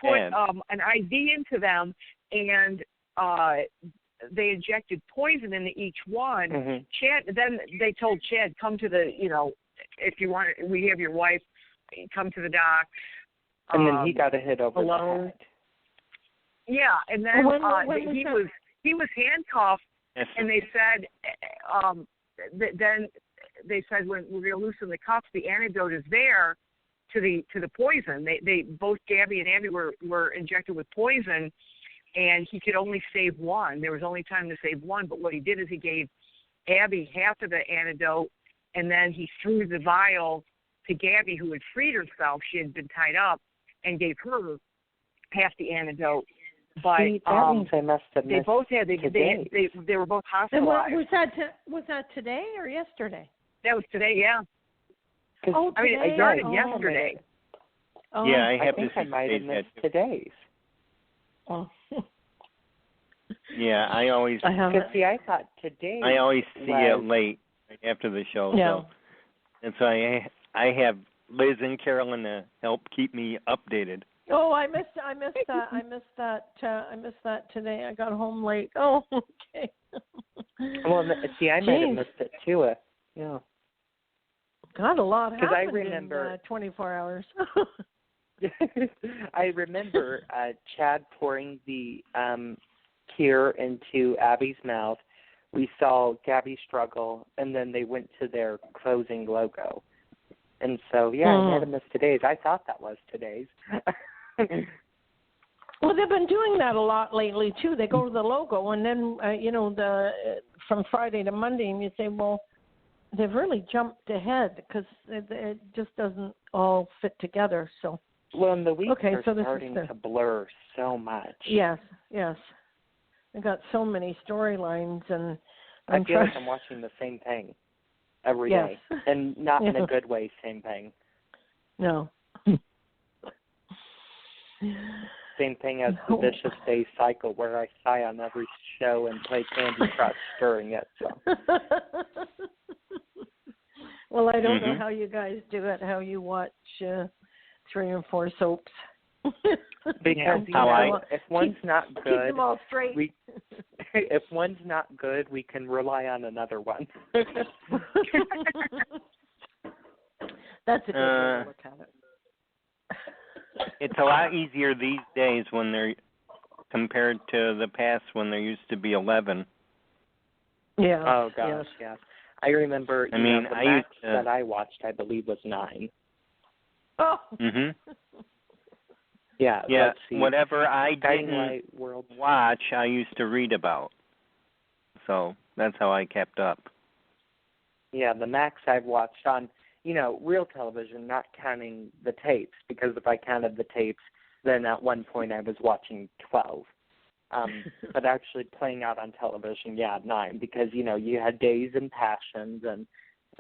put an IV into them, and they injected poison into each one. Mm-hmm. Chad. Then they told Chad, "Come to the, if you want, we have your wife. Come to the dock." And then he got a hit over alone. the head. Yeah, and then he was handcuffed, yes. And they said, then they said when we're going to loosen the cuffs, the antidote is there to the poison. They both Gabby and Abby were injected with poison, and he could only save one. There was only time to save one, but what he did is he gave Abby half of the antidote, and then he threw the vial to Gabby, who had freed herself. She had been tied up, and gave her half the antidote. But that means I must have they both had they were both hospitalized. Was that today or yesterday? That was today, yeah. Oh, today? I started yesterday. Oh. Yeah, I think I might have missed today's. Oh. Yeah, I always. I thought today. I always see it late after the show. Yeah. So, and so I have Liz and Carolyn to help keep me updated. Oh, I missed that today. I got home late. Oh, okay. Well, see, I might have missed it too. Yeah. God, a lot happened I remember, in 24 hours. I remember Chad pouring the cure into Abby's mouth. We saw Gabby struggle, and then they went to their closing logo. And so, I might have missed today's. I thought that was today's. Well, they've been doing that a lot lately too. They go to the logo, and then from Friday to Monday, and you say, well, they've really jumped ahead because it just doesn't all fit together. So. Well, and the weeks are so starting to blur so much. Yes. I got so many storylines, and I feel like I'm watching the same thing every day, and not in a good way. Same thing. No. Same thing as the Vicious Day cycle, where I sigh on every show and play Candy Crush during it. So. Well, I don't know how you guys do it. How you watch 3 or 4 soaps? Because if one's not good, keep them all straight. If one's not good, we can rely on another one. That's a good way to look at it. it's a lot easier these days when they're compared to the past when there used to be 11. Yeah. Oh gosh, yes. I remember. The max that I watched, I believe, was 9. Oh. Mhm. Yeah. Yeah. Let's see. Whatever I Guiding didn't Light World watch, I used to read about. So that's how I kept up. Yeah, the max I've watched on, real television, not counting the tapes, because if I counted the tapes, then at one point I was watching 12. But actually playing out on television, 9, because, you had Days and Passions, and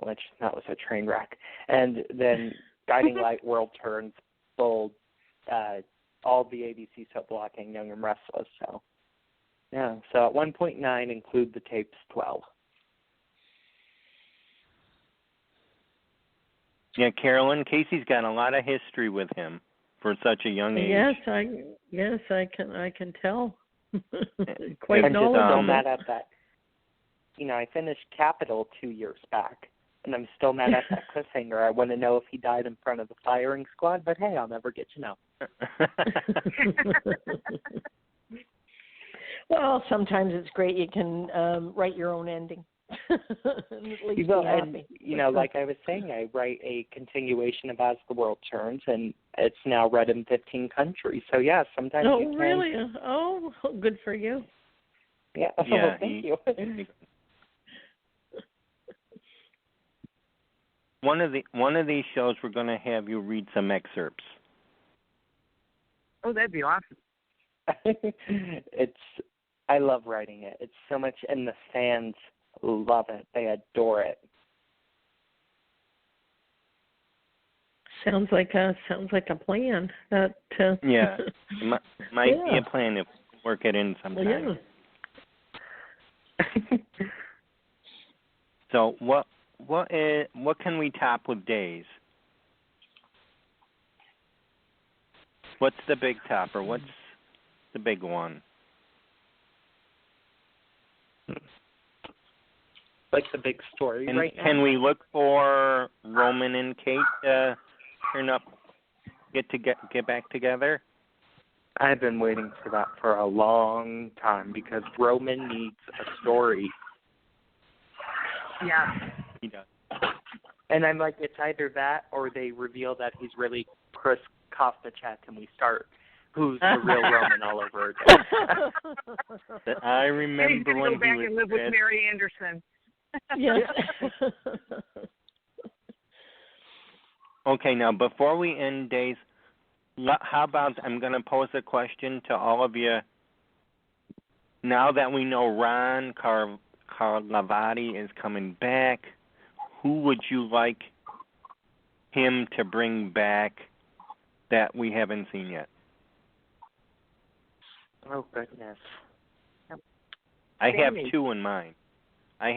which that was a train wreck. And then Guiding Light, World Turns, Bold, all the ABC soap blocking, Young and Restless. So, yeah, so at 1.9 include the tapes 12. Yeah, Carolyn, Casey's got a lot of history with him for such a young age. Yes, I can tell. Quite I'm just knowledgeable. so mad at that. I finished Capital 2 years back, and I'm still mad at that cliffhanger. I want to know if he died in front of the firing squad, but hey, I'll never get to know. Well, sometimes it's great you can write your own ending. At least be happy. And, like I was saying, I write a continuation of As the World Turns, and it's now read in 15 countries. So, yeah, sometimes you can. Oh, really? Oh, good for you. Yeah, thank you. One of these shows, we're going to have you read some excerpts. Oh, that'd be awesome. I love writing it. It's so much, and the fans love it. They adore it. Sounds like a plan. That yeah, might be a plan if we work it in sometime. Yeah. So what can we top with Days? What's the big topper? What's the big one? Like the big story and right now? Can we look for Roman and Kate to turn up, get back together? I've been waiting for that for a long time because Roman needs a story. Yeah. He does. And I'm like, it's either that or they reveal that he's really Chris Kofacek and we start who's the real Roman all over again. I remember when go back he was and live with Mary Anderson. Yes. Okay, now before we end Days, how about I'm going to pose a question to all of you. Now that we know Ron Carlivati is coming back, who would you like him to bring back that we haven't seen yet? Oh, goodness. I have two in mind. I'd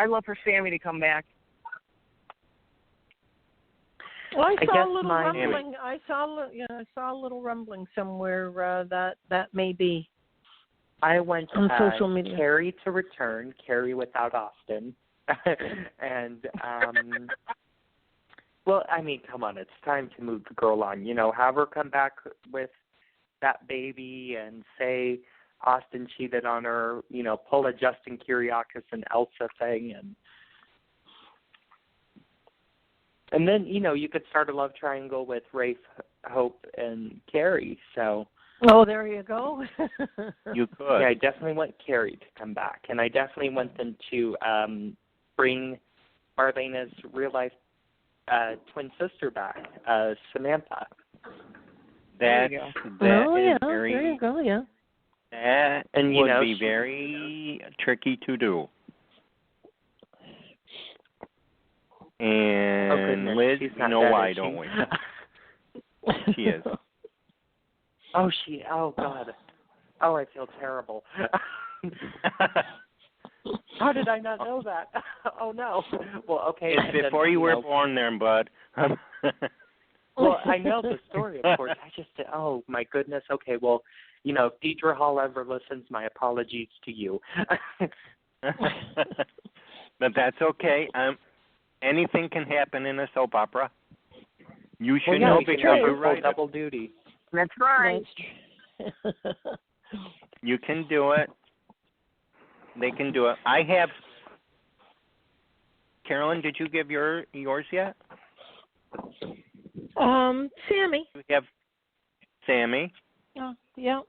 love for Sammy to come back. Well, I saw a little rumbling. I saw a little rumbling somewhere that may be. I went on social media. Carrie to return, Carrie without Austin, and well, I mean, come on, it's time to move the girl on. Have her come back with that baby and say Austin cheated on her. Pull a Justin Kiriakis and Elsa thing, and then you could start a love triangle with Rafe, Hope, and Carrie. So. Oh, there you go. You could. Yeah, I definitely want Carrie to come back, and I definitely want them to bring Marlena's real-life twin sister back, Samantha. There you go, yeah. That and, would be very tricky to do. And Liz, you know why, don't we? She is. Oh, God. Oh, I feel terrible. How did I not know that? Oh, no. Well, okay. It's before you were born there, bud. Well, I know the story, of course. Oh, my goodness. Okay, well, if Deidre Hall ever listens, my apologies to you. But that's okay. Anything can happen in a soap opera. You should know because you're right. Double duty. That's right. That's true. You can do it. They can do it. I have. Carolyn, did you give yours yet? Sammy. We have Sammy. Oh, yep.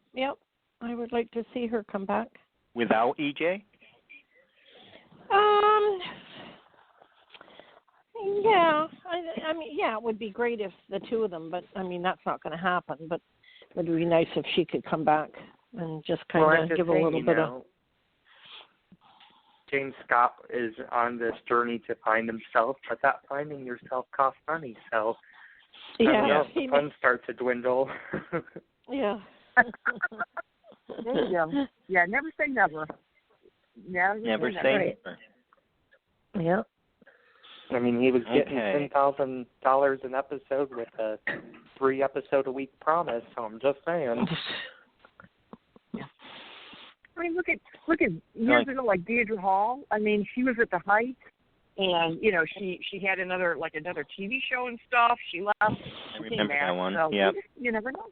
I would like to see her come back. Without EJ? Yeah. I mean, yeah, it would be great if the two of them, but I mean, that's not going to happen. But it would be nice if she could come back and just kind of give a little bit of. James Scott is on this journey to find himself, but that finding yourself costs money. So, I don't know, the fun starts to dwindle. Yeah. There you go. Yeah, never say never. Never say never. Yeah. I mean, he was getting $10,000 an episode with a 3-episode-a-week promise, so I'm just saying. I mean, look at years ago, like Deirdre Hall. I mean, she was at the height, and you know, she had another TV show and stuff. She left. I remember that one. So yeah. You never know.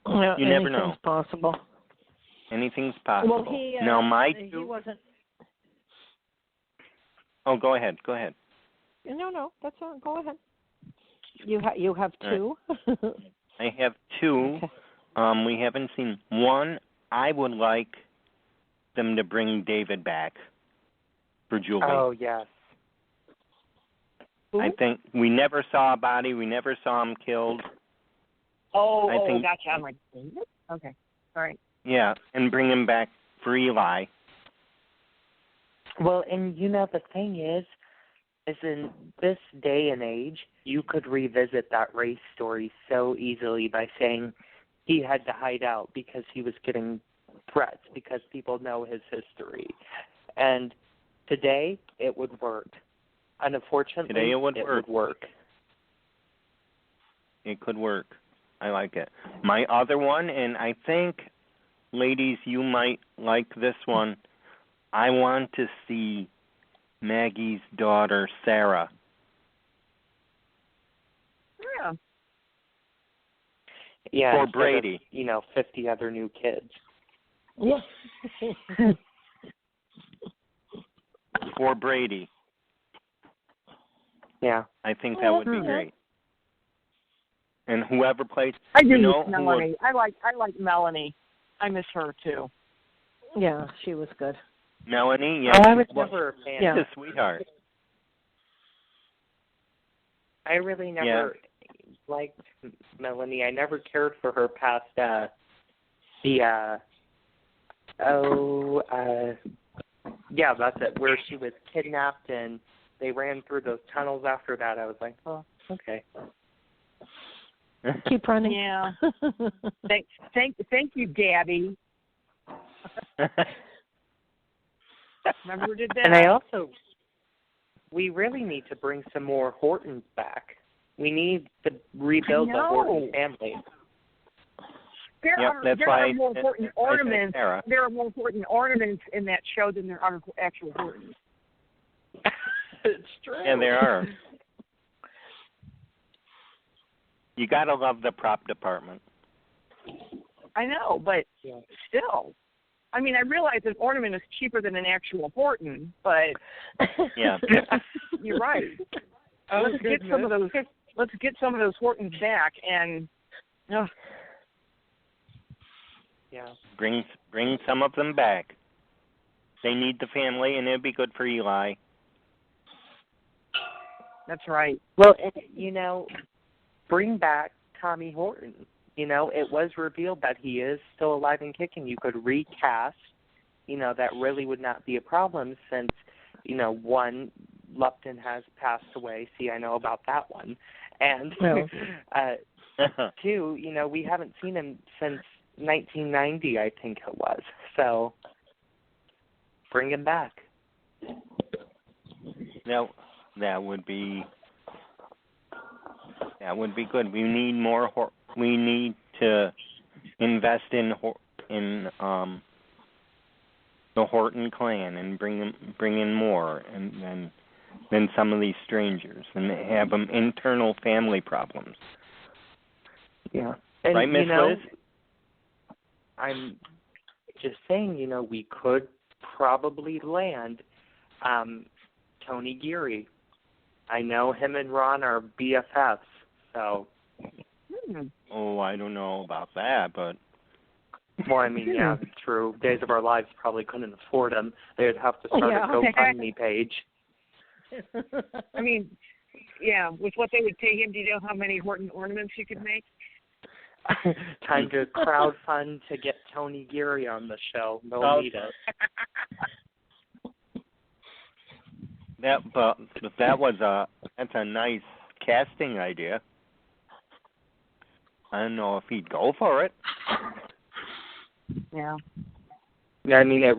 Yeah, you never know. Anything's possible. Anything's possible. Well, he wasn't. Oh, go ahead. No, that's all. Go ahead. You have two. Right. I have two. Okay. We haven't seen one. I would like them to bring David back for Julie. Oh, yes. I think we never saw a body. We never saw him killed. Gotcha. I'm like, David? Okay. All right. Yeah, and bring him back for Eli. Well, and you know, the thing is in this day and age, you could revisit that race story so easily by saying he had to hide out because he was getting threats because people know his history. And today, it would work. And unfortunately, today it would work. It could work. I like it. My other one, and I think, ladies, you might like this one. I want to see Maggie's daughter, Sarah. Yeah. Yeah. For Brady. 50 other new kids. Yeah. For Brady. Yeah. I think that would be great. And whoever plays, I do miss Melanie. I like Melanie. I miss her too. Yeah, she was good. Melanie, yeah. I was never a fan. She's a sweetheart. I really never liked Melanie. I never cared for her past that's it, where she was kidnapped and they ran through those tunnels after that. I was like, oh, okay. Keep running. Yeah. Thank you, Gabby. Remember who did that? And we really need to bring some more Hortons back. We need to rebuild the Horton family. There are more important ornaments. There are more important ornaments in that show than there are actual Hortons. It's true. Yeah, there are. You gotta love the prop department. I know, but still. I mean, I realize an ornament is cheaper than an actual Horton, but yeah, you're right. Let's get some of those. Let's get some of those Hortons back, and bring some of them back. They need the family, and it'd be good for Eli. That's right. Well, bring back Tommy Horton. It was revealed that he is still alive and kicking. You could recast, that really would not be a problem since, one, Lupton has passed away. See, I know about that one. And two, we haven't seen him since 1990, I think it was. So bring him back. Now, that would be good. We need more. We need to invest in the Horton clan and bring in more, and then than some of these strangers, and they have them internal family problems. Yeah. And, right, Miss Liz? I'm just saying, we could probably land Tony Geary. I know him and Ron are BFFs, so. Oh, I don't know about that, but. Well, I mean, yeah, true. Days of Our Lives probably couldn't afford him. They'd have to start a GoFundMe page. I mean, yeah, with what they would pay him, do you know how many Horton ornaments you could make? Time to crowdfund to get Tony Geary on the show. They'll need it. That's a nice casting idea. I don't know if he'd go for it. Yeah. Yeah, I mean, it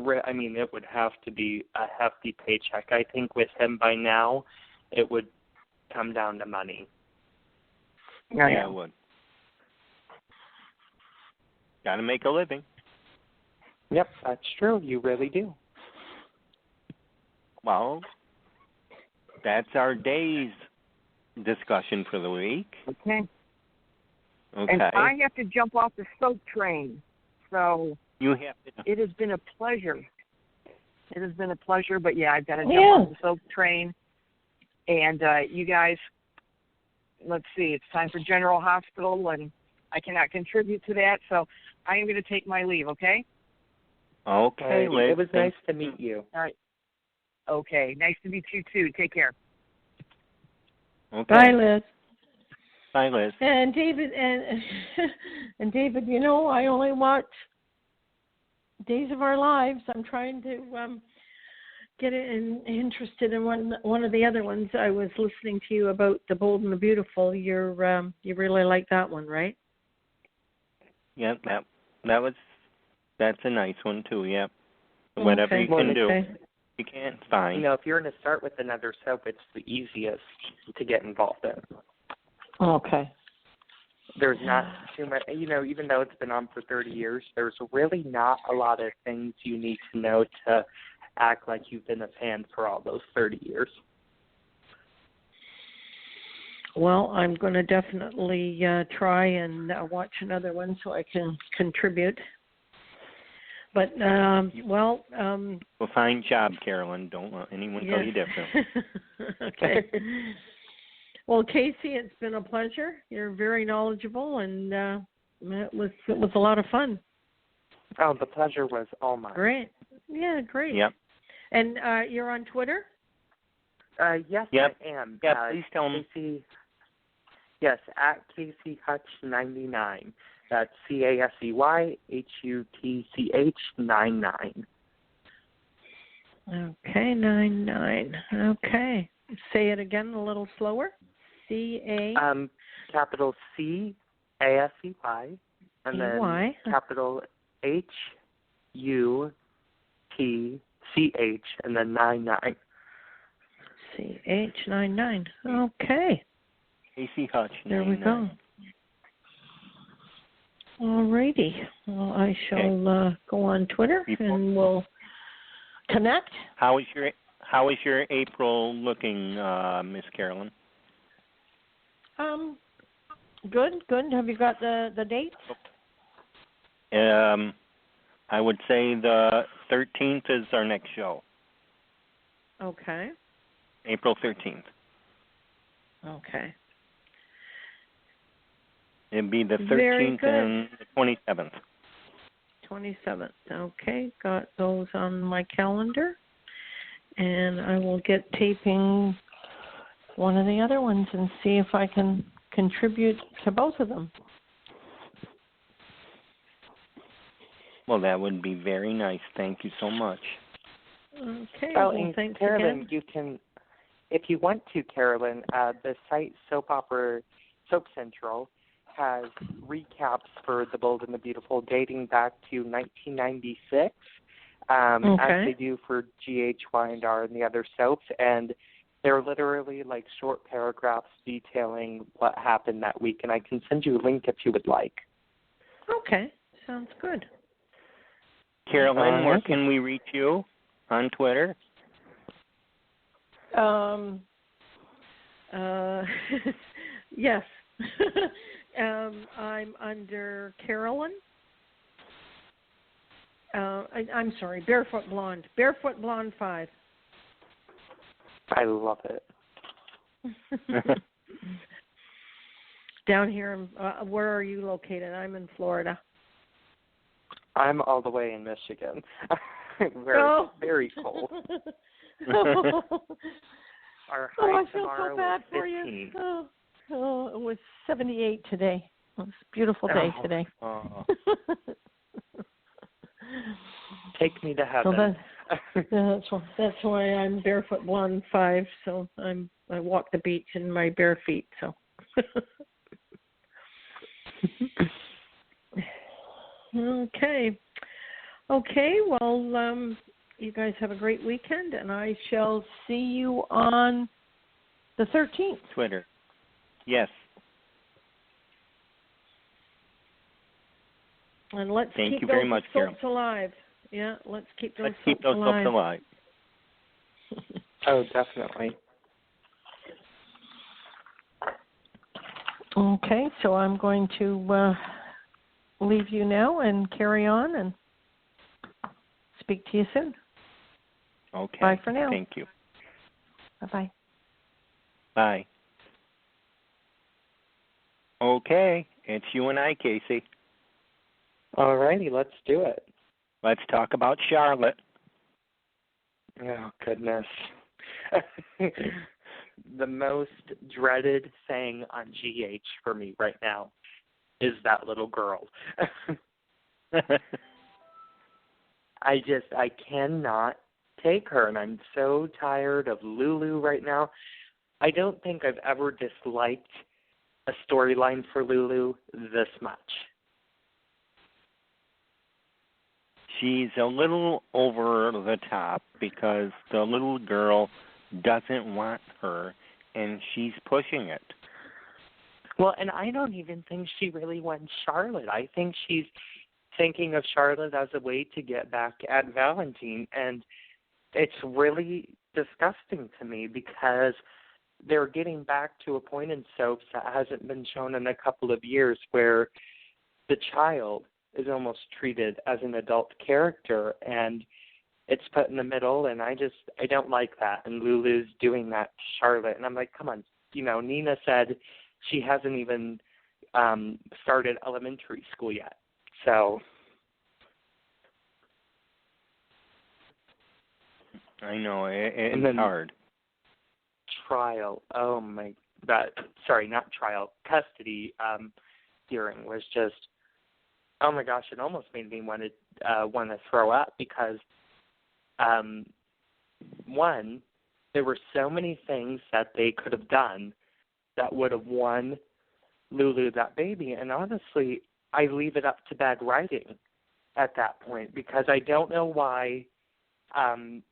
would have to be a hefty paycheck. I think with him by now, it would come down to money. Yeah, it would. Got to make a living. Yep, that's true. You really do. Well, that's our day's discussion for the week. Okay. Okay. And I have to jump off the soap train. So you have to. It has been a pleasure. But yeah, I've got to jump off the soap train. And you guys, let's see, it's time for General Hospital, and I cannot contribute to that, so I am going to take my leave, okay? Okay, Liz. It was nice to meet you. All right. Okay, nice to meet you too. Take care. Okay. Bye, Liz. Bye, Liz. And David, and David, I only watch Days of Our Lives. I'm trying to get interested in one of the other ones. I was listening to you about The Bold and the Beautiful. You really like that one, right? Yeah, that's a nice one too. Yeah, whatever you can do. You can't, it's fine. If you're going to start with another soap, it's the easiest to get involved in. Okay. There's not too much, even though it's been on for 30 years, there's really not a lot of things you need to know to act like you've been a fan for all those 30 years. Well, I'm going to definitely try and watch another one so I can contribute. But, well, fine job, Carolyn. Don't let anyone tell you different. Okay. Well, Casey, it's been a pleasure. You're very knowledgeable, and it was a lot of fun. Oh, the pleasure was all mine. Great. Yeah, great. Yep. And you're on Twitter? Yes, yep. I am. Yeah, please tell me. Yes, at CaseyHutch99. That's CASEYHUTCH99. Okay, 99. Okay. Say it again a little slower. Capital C ASEY, and then capital HUTCH, and then 99. CH99. Okay. Casey Hutch. There we go. Alrighty. Well, I shall go on Twitter and we'll connect. How is your April looking, Miss Carolyn? Good. Have you got the dates? I would say the 13th is our next show. Okay. April 13th. Okay. It'd be the 13th and the 27th. 27th. Okay, got those on my calendar. And I will get taping one of the other ones and see if I can contribute to both of them. Well, that would be very nice. Thank you so much. Okay. Well, thanks Carolyn, again. you can, if you want to, Carolyn, the site Soap Central has recaps for The Bold and the Beautiful dating back to 1996, as they do for GHY&R and the other soaps, and they're literally like short paragraphs detailing what happened that week, and I can send you a link if you would like. Okay, sounds good. Carolyn, where can we reach you on Twitter? Yes. I'm under CAROLYN. I'm sorry, Barefoot Blonde. Barefoot Blonde 5. I love it. Down here, where are you located? I'm in Florida. I'm all the way in Michigan, where it's very cold. Our high I feel tomorrow so bad is 15. for you. It was 78 today. It was a beautiful day today. Take me to heaven. So that's why I'm Barefoot Blonde 5. So I walk the beach in my bare feet. So. Okay. Well, you guys have a great weekend, and I shall see you on the 13th. Twitter. Yes. And let's Thank keep you those very much, soaps alive. Yeah, let's keep those soaps alive. Oh, definitely. Okay, so I'm going to leave you now and carry on and speak to you soon. Okay. Bye for now. Thank you. Bye-bye. Bye. Okay, it's you and I, Casey. All righty, let's do it. Let's talk about Charlotte. Oh, goodness. The most dreaded thing on GH for me right now is that little girl. I cannot take her, and I'm so tired of Lulu right now. I don't think I've ever disliked a storyline for Lulu this much. She's a little over the top because the little girl doesn't want her, and she's pushing it. Well, and I don't even think she really wants Charlotte. I think she's thinking of Charlotte as a way to get back at Valentine, and it's really disgusting to me because they're getting back to a point in soaps that hasn't been shown in a couple of years where the child is almost treated as an adult character, and it's put in the middle, and I don't like that, and Lulu's doing that to Charlotte, and I'm like, come on, Nina said she hasn't even started elementary school yet, so. I know, it's hard. Custody hearing was just, oh my gosh, it almost made me want to throw up because, one, there were so many things that they could have done that would have won Lulu that baby, and honestly, I leave it up to bad writing at that point because I don't know why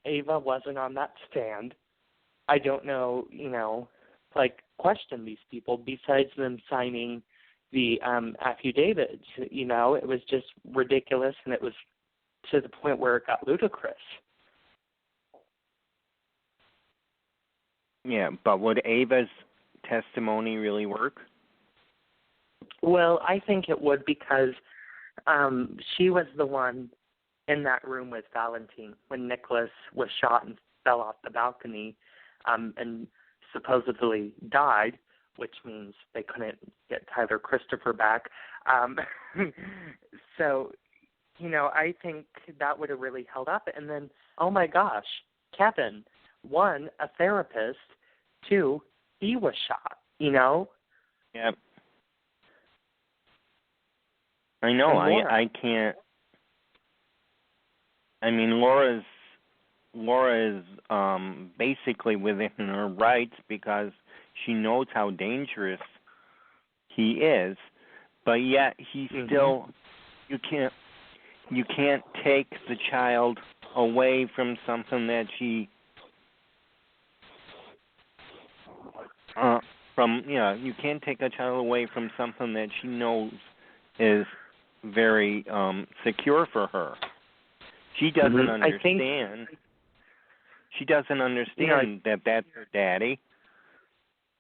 Ava wasn't on that stand. I don't know, question these people besides them signing the affidavits. It was just ridiculous, and it was to the point where it got ludicrous. Yeah, but would Ava's testimony really work? Well, I think it would because she was the one in that room with Valentine when Nicholas was shot and fell off the balcony and supposedly died, which means they couldn't get Tyler Christopher back. So, I think that would have really held up. And then, oh my gosh, Kevin, one, a therapist, two, he was shot, Yep. I know, I can't. I mean, Laura's basically within her rights because she knows how dangerous he is, but yet he's still. You can't take the child away from something that she. You can't take a child away from something that she knows is very secure for her. She doesn't understand. She doesn't understand that that's her daddy,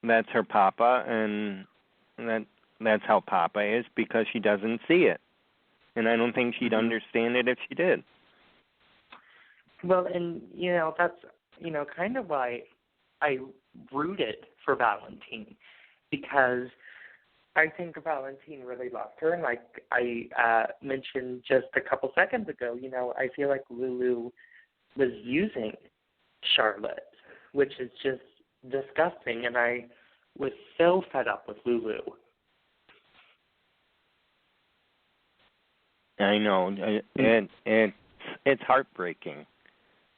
that's her papa, and that's how papa is because she doesn't see it. And I don't think she'd understand it if she did. Well, and, that's, kind of why I rooted for Valentine, because I think Valentine really loved her. And like I mentioned just a couple seconds ago, I feel like Lulu was using Charlotte, which is just disgusting. And I was so fed up with Lulu. I know. It's heartbreaking.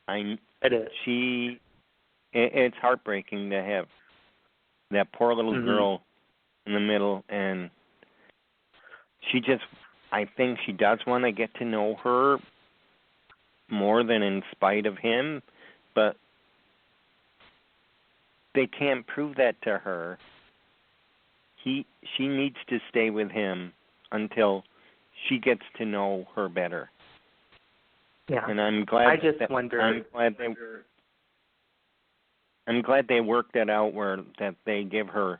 It is. It's heartbreaking to have that poor little girl in the middle, and I think she does want to get to know her more than in spite of him, but they can't prove that to her. She needs to stay with him until she gets to know her better. Yeah. And I'm glad. I'm glad they worked that out that they give her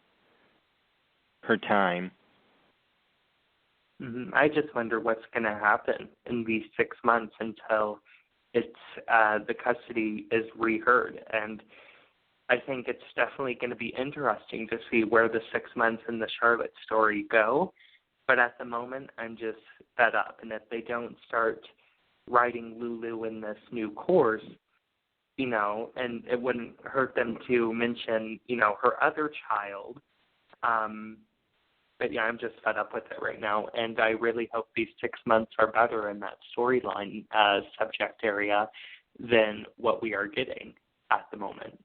time. I just wonder what's going to happen in these 6 months until it's the custody is reheard. And I think it's definitely going to be interesting to see where the 6 months in the Charlotte story go. But at the moment, I'm just fed up. And if they don't start writing Lulu in this new course, and it wouldn't hurt them to mention, her other child. But yeah, I'm just fed up with it right now. And I really hope these 6 months are better in that storyline subject area than what we are getting at the moment.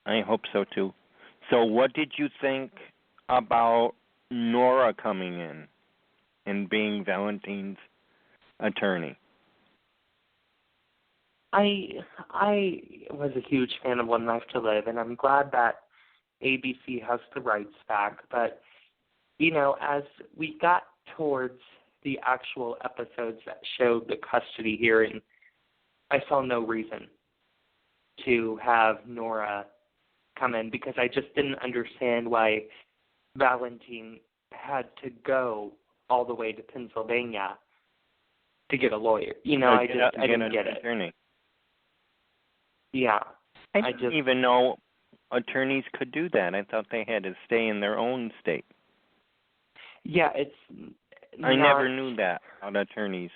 I hope so too. So what did you think about Nora coming in and being Valentine's attorney? I was a huge fan of One Life to Live, and I'm glad that ABC has the rights back. But, as we got towards the actual episodes that showed the custody hearing, I saw no reason to have Nora come in because I just didn't understand why Valentine had to go all the way to Pennsylvania to get a lawyer. I didn't get it. Attorney. Yeah. I didn't even know attorneys could do that. I thought they had to stay in their own state. Yeah, I never knew that about attorneys.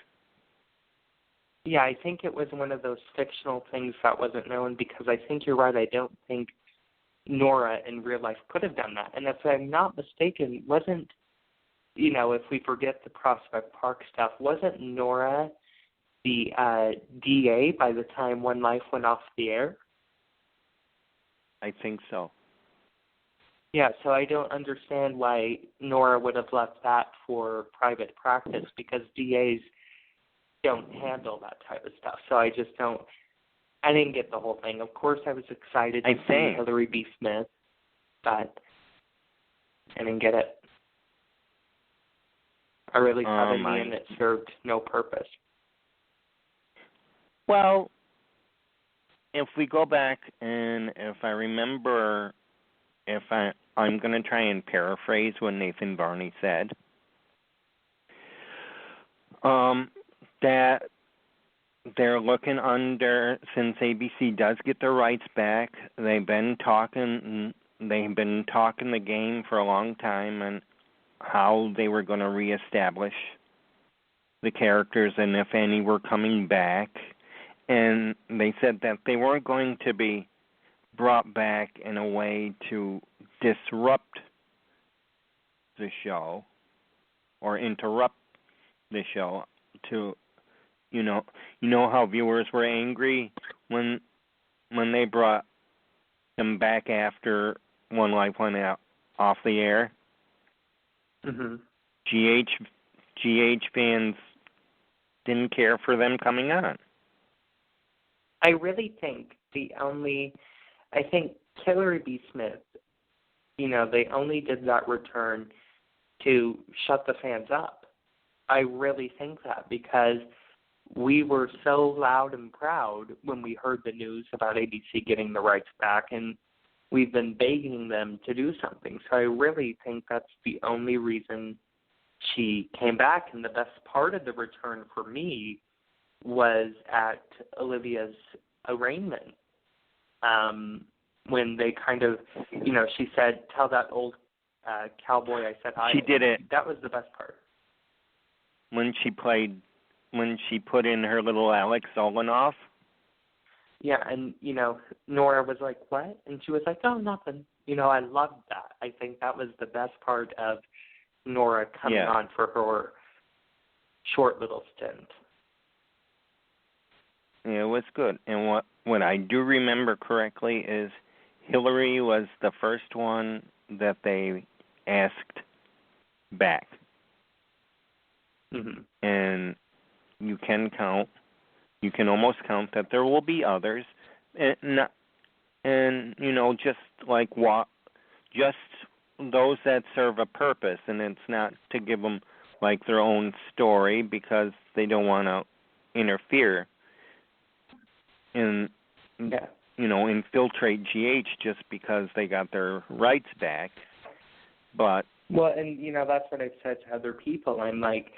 Yeah, I think it was one of those fictional things that wasn't known because I think you're right. I don't think Nora in real life could have done that. And if I'm not mistaken, wasn't, if we forget the Prospect Park stuff, wasn't Nora the DA by the time One Life went off the air? I think so. Yeah, so I don't understand why Nora would have left that for private practice because DAs don't handle that type of stuff. So I didn't get the whole thing. Of course, I was excited to see Hillary B. Smith, but I didn't get it. I really thought in the end it served no purpose. Well, if we go back and if I remember, I'm going to try and paraphrase what Nathan Barney said, that they're looking under, since ABC does get their rights back, they've been talking the game for a long time and how they were going to reestablish the characters and if any were coming back. And they said that they weren't going to be brought back in a way to disrupt the show or interrupt the show to, how viewers were angry when they brought them back after One Life went off the air. Mm-hmm. GH fans didn't care for them coming on. I really think I think Hillary B. Smith, they only did that return to shut the fans up. I really think that because we were so loud and proud when we heard the news about ABC getting the rights back, and we've been begging them to do something. So I really think that's the only reason she came back. And the best part of the return for me was at Olivia's arraignment, when they kind of, she said, "Tell that old cowboy I said hi." She did it. That was the best part. When she put in her little Alex Olenoff. Yeah, and, Nora was like, "What?" And she was like, "Oh, nothing." I loved that. I think that was the best part of Nora coming on for her short little stint. Yeah, it was good. And what I do remember correctly is Hillary was the first one that they asked back. Mm-hmm. And you can almost count that there will be others, and just like just those that serve a purpose, and it's not to give them like their own story because they don't want to interfere and infiltrate GH just because they got their rights back. But well, and that's what I've said to other people. I'm like,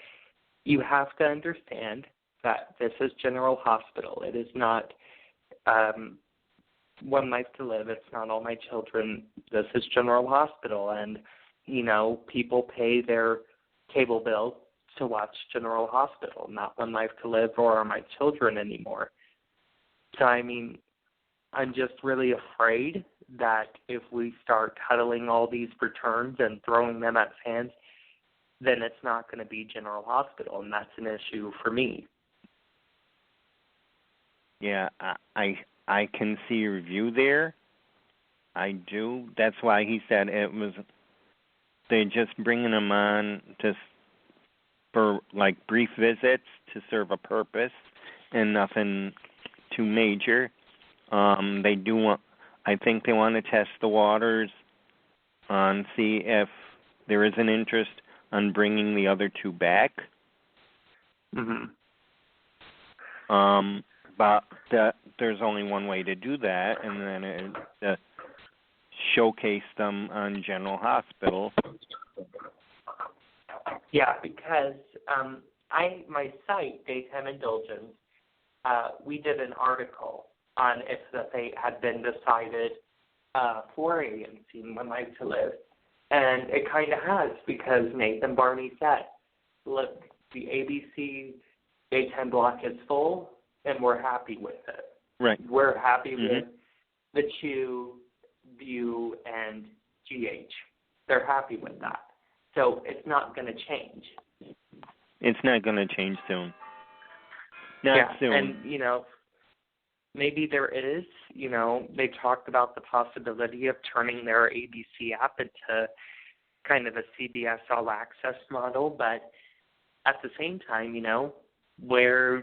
you have to understand that this is General Hospital. It is not One Life to Live. It's not All My Children. This is General Hospital, and people pay their cable bill to watch General Hospital, not One Life to Live or All My Children anymore. So I'm just really afraid that if we start cuddling all these returns and throwing them at fans, then it's not going to be General Hospital, and that's an issue for me. Yeah, I can see your view there. I do. That's why he said they're just bringing them on for like brief visits to serve a purpose and nothing too major. They do want. I think they want to test the waters and see if there is an interest on bringing the other two back. Mm-hmm. But there's only one way to do that, and then showcase them on General Hospital. Yeah, because my site, Daytime Indulgence, we did an article on if the fate had been decided for AMC and One Life to Live. And it kind of has, because Nathan Barney said, look, the ABC daytime block is full, and we're happy with it. Right. We're happy with the Chew, View, and GH. They're happy with that. So it's not going to change. It's not going to change soon. Not soon. And, maybe there is, they talked about the possibility of turning their ABC app into kind of a CBS All Access model, but at the same time, where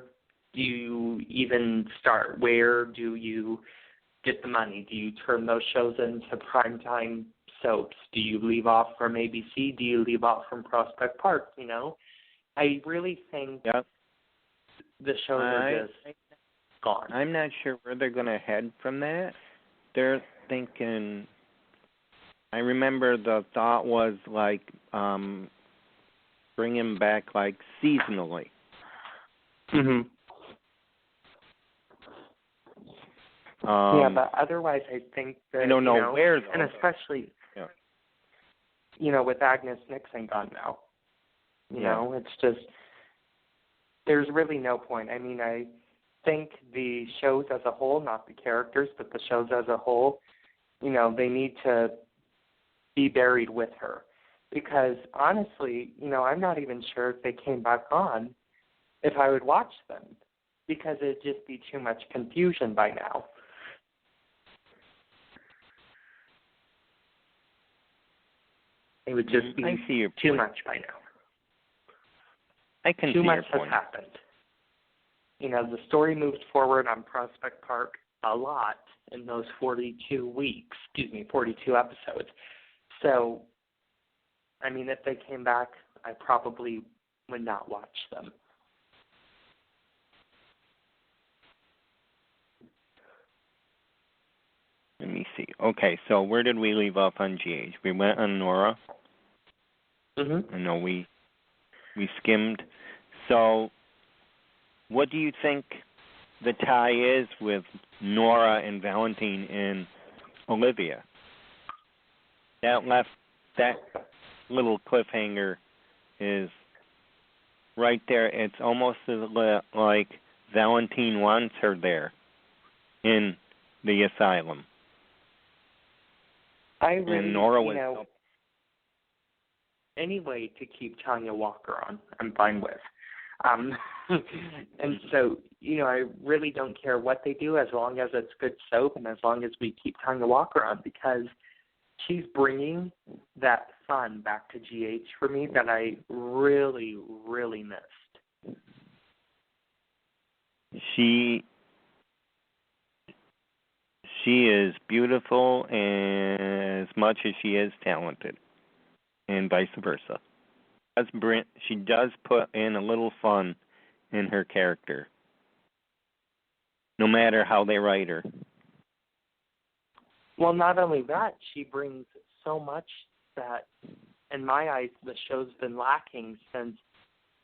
do you even start? Where do you get the money? Do you turn those shows into primetime soaps? Do you leave off from ABC? Do you leave off from Prospect Park? I really think the shows are just gone. I'm not sure where they're going to head from that. They're thinking, I remember the thought was like bring him back like seasonally. Mm-hmm. Yeah, but otherwise I think that, I don't know where, though. And especially, with Agnes Nixon gone now, it's just, there's really no point. I mean, I think the shows as a whole, not the characters, but the shows as a whole, they need to be buried with her. Because honestly, I'm not even sure if they came back on if I would watch them, because it'd just be too much confusion by now. It would just be too much by now. I can too see much your has point. happened. The story moved forward on Prospect Park a lot in those 42 episodes. So, if they came back, I probably would not watch them. see. Okay, so where did we leave off on GH? We went on Nora. Mm-hmm. I know we skimmed. So what do you think the tie is with Nora and Valentine and Olivia? That little cliffhanger is right there. It's almost like Valentine wants her there in the asylum. And Nora was any way to keep Tanya Walker on, I'm fine with. And so, I really don't care what they do as long as it's good soap and as long as we keep Tanya Walker on, because she's bringing that fun back to GH for me that I really, really missed. She is beautiful as much as she is talented, and vice versa. She does put in a little fun in her character, no matter how they write her. Well, not only that, she brings so much that, in my eyes, the show's been lacking since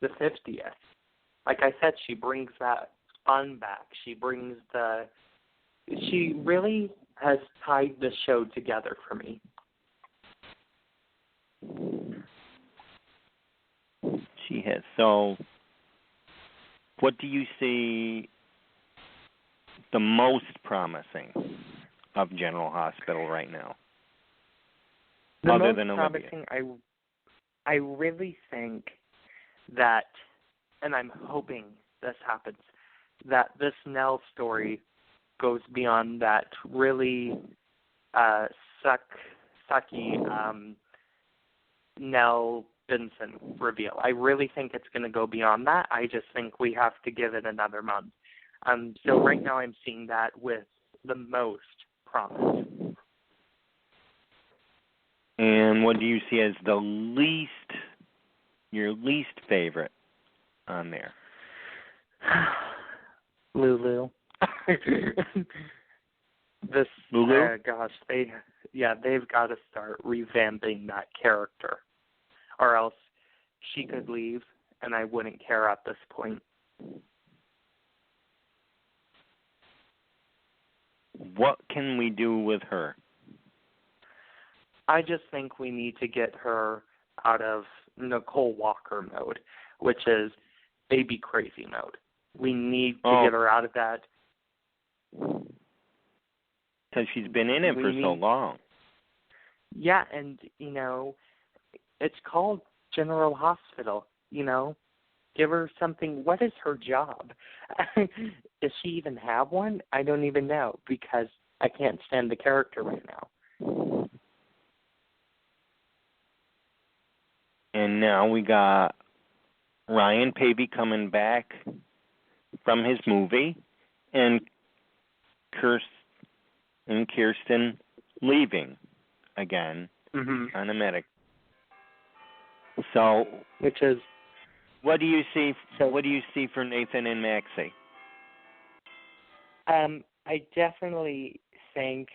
the 50th. Like I said, she brings that fun back. She really has tied the show together for me. She has. So, what do you see the most promising of General Hospital right now? The other most than Olivia? promising, I really think that, and I'm hoping this happens, that this Nell story goes beyond that really sucky Nell Benson reveal. I really think it's going to go beyond that. I just think we have to give it another month. So right now I'm seeing that with the most promise. And what do you see as your least favorite on there? Lulu. Lulu? Gosh, they've got to start revamping that character, or else she could leave, and I wouldn't care at this point. What can we do with her? I just think we need to get her out of Nicole Walker mode, which is baby crazy mode. We need to get her out of that. Because she's been in it for so long. Yeah, and, it's called General Hospital, Give her something. What is her job? Does she even have one? I don't even know, because I can't stand the character right now. And now we got Ryan Paevey coming back from his movie, and Kirsten leaving again on a medic. So, which is, what do you see? What do you see for Nathan and Maxie? I definitely think,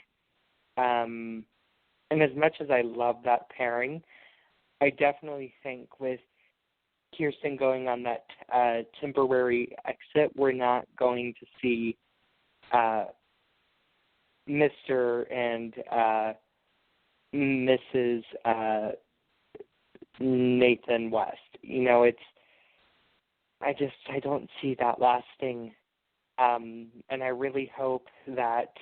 and as much as I love that pairing, I definitely think with Kirsten going on that temporary exit, we're not going to see Mr. and Mrs. Nathan West. I don't see that lasting, and I really hope that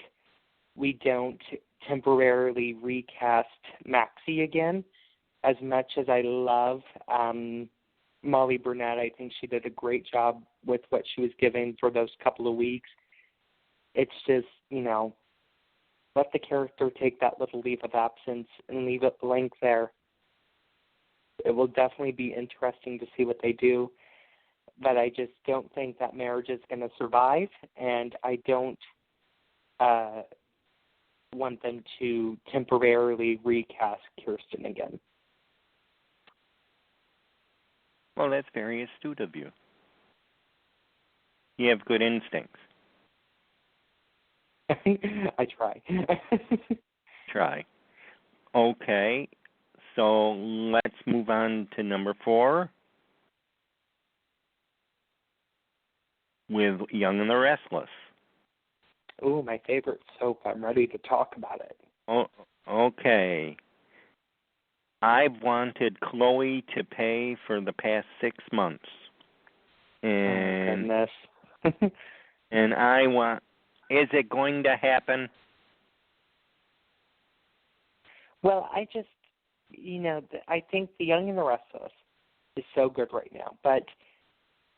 we don't temporarily recast Maxie again. As much as I love Molly Burnett, I think she did a great job with what she was given for those couple of weeks. It's just, let the character take that little leave of absence and leave it blank there. It will definitely be interesting to see what they do, but I just don't think that marriage is going to survive, and I don't want them to temporarily recast Kirsten again. Well, that's very astute of you. You have good instincts. I try. try. Okay, so let's move on to number 4 with Young and the Restless. Ooh, my favorite soap. I'm ready to talk about it. Oh, okay. I've wanted Chloe to pay for the past 6 months. And, oh, goodness. and I want... Is it going to happen? Well, I just, I think The Young and the Restless is so good right now. But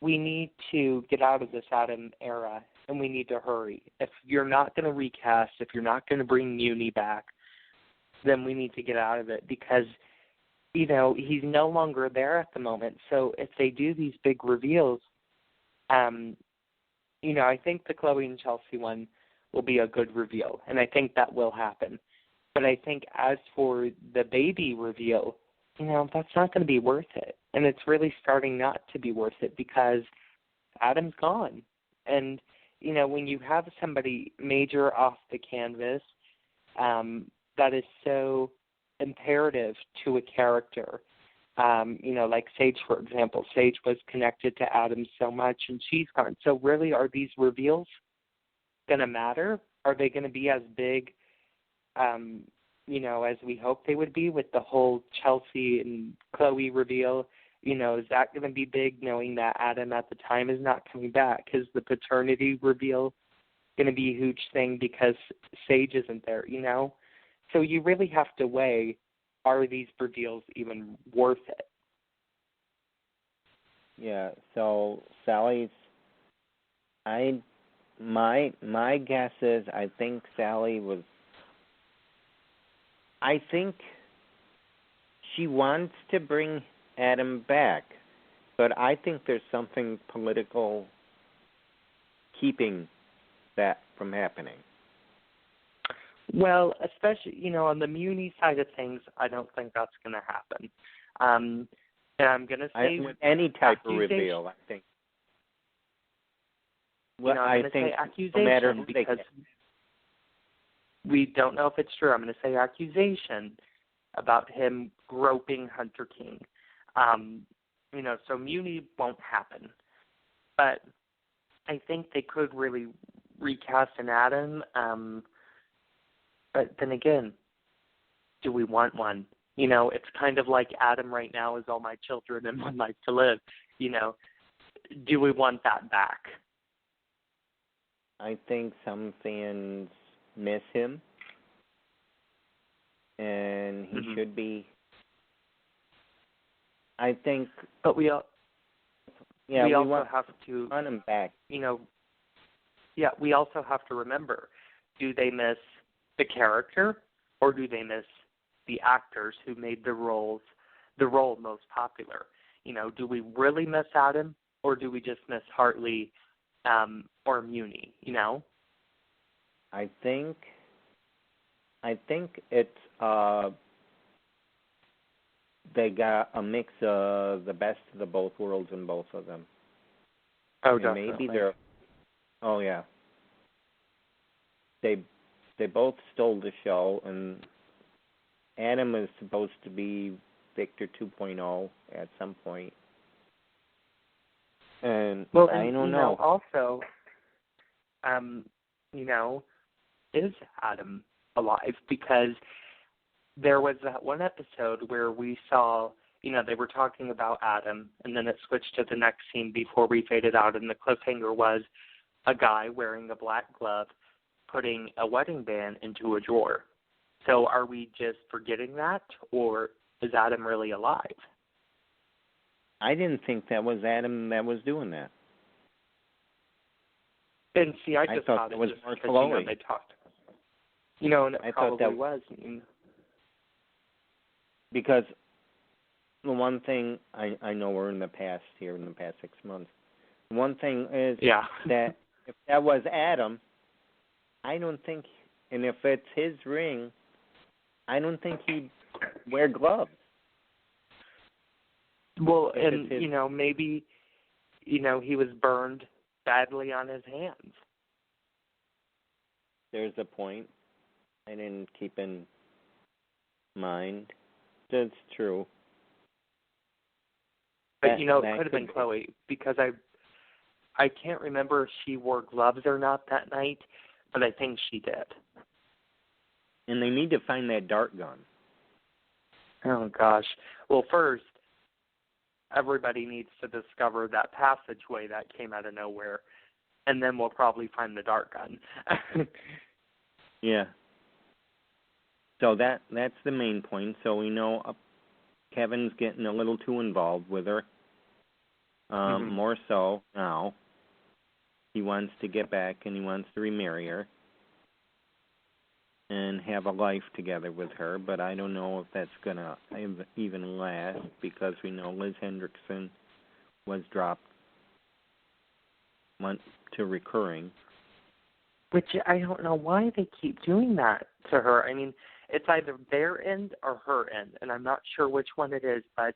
we need to get out of this Adam era, and we need to hurry. If you're not going to recast, if you're not going to bring Muni back, then we need to get out of it because, he's no longer there at the moment. So if they do these big reveals, I think the Chloe and Chelsea one will be a good reveal, and I think that will happen. But I think as for the baby reveal, that's not going to be worth it. And it's really starting not to be worth it because Adam's gone. And, when you have somebody major off the canvas, that is so imperative to a character, like Sage, for example. Sage was connected to Adam so much, and she's gone. So really, are these reveals going to matter? Are they going to be as big, as we hope they would be with the whole Chelsea and Chloe reveal? Is that going to be big, knowing that Adam at the time is not coming back? Is the paternity reveal going to be a huge thing because Sage isn't there, So you really have to weigh, are these reveals even worth it? Yeah, so Sally's, my guess is I think she wants to bring Adam back, but I think there's something political keeping that from happening. Well, especially, on the Muni side of things, I don't think that's going to happen. And I'm going to say with any type of reveal, I think. Well, I'm going to say accusation, no matter because we don't know if it's true. I'm going to say accusation about him groping Hunter King. So Muni won't happen. But I think they could really recast an Adam. But then again, do we want one? It's kind of like Adam right now is all my children and one life to live. Do we want that back? I think some fans miss him, and he should be. I think. But we also have to want him back. We also have to remember: do they miss the character, or do they miss the actors who made the role most popular? Do we really miss Adam, or do we just miss Hartley or Muni? I think it's they got a mix of the best of the both worlds in both of them. Oh, and definitely. Maybe they're. Oh yeah. They both stole the show, and Adam is supposed to be Victor 2.0 at some point. And I don't know. Also, is Adam alive? Because there was that one episode where we saw, they were talking about Adam, and then it switched to the next scene before we faded out, and the cliffhanger was a guy wearing a black glove putting a wedding band into a drawer. So are we just forgetting that, or is Adam really alive? I didn't think that was Adam that was doing that. And see, I just thought it was just more because, Chloe. they talked. And it I probably thought that was. Because the one thing, I know we're in the past 6 months. One thing is that if that was Adam, I don't think, and if it's his ring, I don't think he'd wear gloves. Well, and, maybe, he was burned badly on his hands. There's a point. I didn't keep in mind. That's true. But, it could have been Chloe, because I can't remember if she wore gloves or not that night, but I think she did. And they need to find that dart gun. Oh, gosh. Well, first, everybody needs to discover that passageway that came out of nowhere, and then we'll probably find the dart gun. Yeah. So that's the main point. So we know Kevin's getting a little too involved with her. More so now. He wants to get back and he wants to remarry her and have a life together with her, but I don't know if that's going to even last, because we know Liz Hendrickson was dropped to recurring. Which I don't know why they keep doing that to her. I mean, it's either their end or her end, and I'm not sure which one it is, but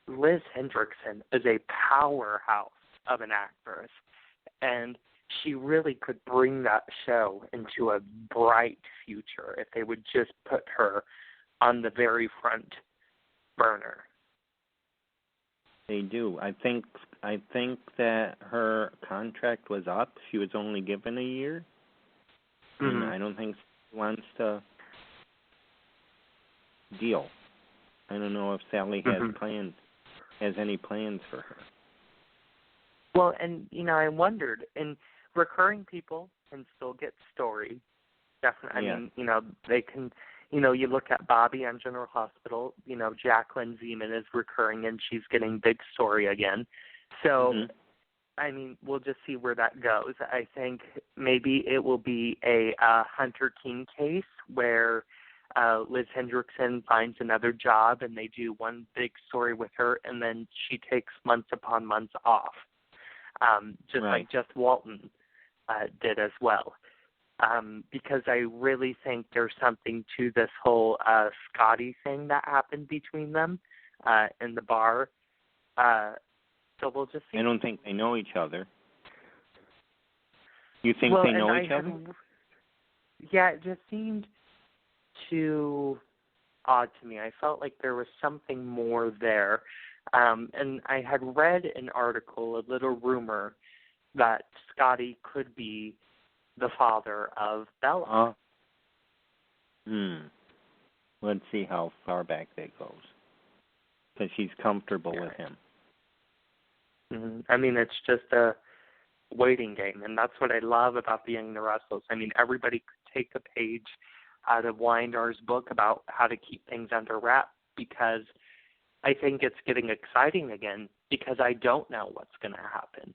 Liz Hendrickson is a powerhouse of an actress, and she really could bring that show into a bright future if they would just put her on the very front burner. They do. I think that her contract was up. She was only given a year. And I don't think she wants to deal. I don't know if Sally has any plans for her. Well, and, I wondered, and recurring people can still get story. Definitely. I mean, they can, you look at Bobby on General Hospital, Jacqueline Zeman is recurring and she's getting big story again. So, I mean, we'll just see where that goes. I think maybe it will be a Hunter King case where Liz Hendrickson finds another job and they do one big story with her, and then she takes months upon months off, like Jess Walton did as well. Because I really think there's something to this whole Scotty thing that happened between them in the bar. So we'll just see. I don't think they know each other. You think they know each other? Yeah, it just seemed too odd to me. I felt like there was something more there. And I had read an article, a little rumor, that Scotty could be the father of Bella. Let's see how far back that goes. Because she's comfortable with him. I mean, it's just a waiting game, and that's what I love about the Young and the Restless. I mean, everybody could take a page out of Wyndar's book about how to keep things under wrap, because I think it's getting exciting again, because I don't know what's going to happen.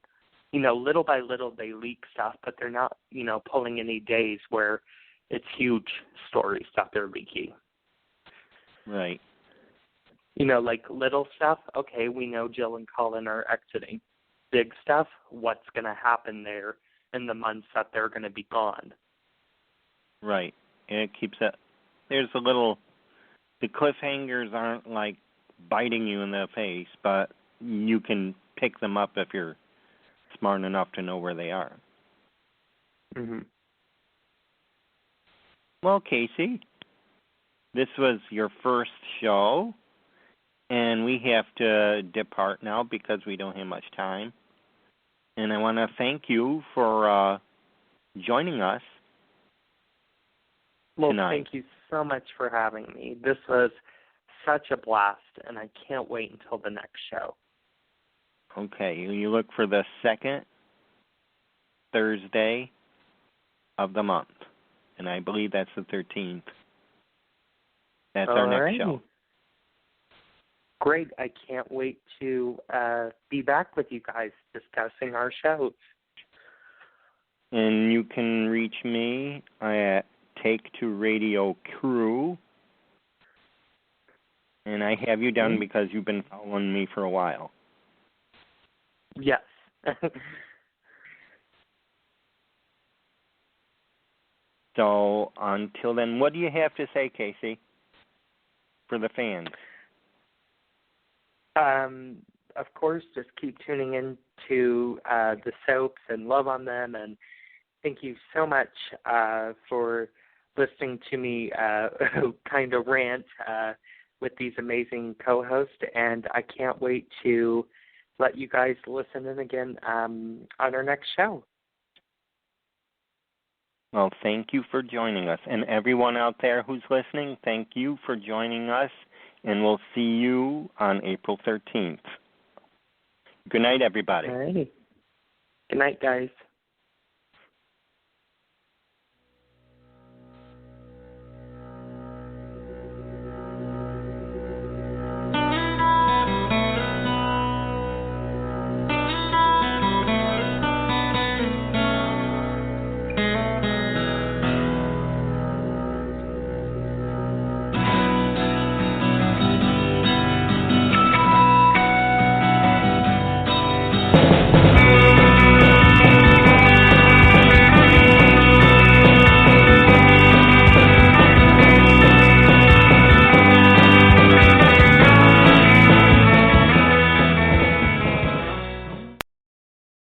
Little by little they leak stuff, but they're not, pulling any days where it's huge story stuff they're leaking. Right. Like little stuff, okay, we know Jill and Colin are exiting. Big stuff, what's going to happen there in the months that they're going to be gone. Right. And it keeps it, the cliffhangers aren't like biting you in the face, but you can pick them up if you're smart enough to know where they are. Well, Casey, this was your first show, and we have to depart now because we don't have much time. And I want to thank you for joining us tonight. Thank you so much for having me. This was such a blast, and I can't wait until the next show. Okay, you look for the second Thursday of the month, and I believe that's the 13th. That's our next show. Great. I can't wait to be back with you guys discussing our shows. And you can reach me at Take Two Radio Crew. And I have you down because you've been following me for a while. Yes. So until then, what do you have to say, Casey, for the fans? Of course, just keep tuning in to the soaps and love on them. And thank you so much for listening to me kind of rant with these amazing co-hosts, and I can't wait to let you guys listen in again on our next show. Well, thank you for joining us. And everyone out there who's listening, thank you for joining us, and we'll see you on April 13th. Good night, everybody. All right. Good night, guys.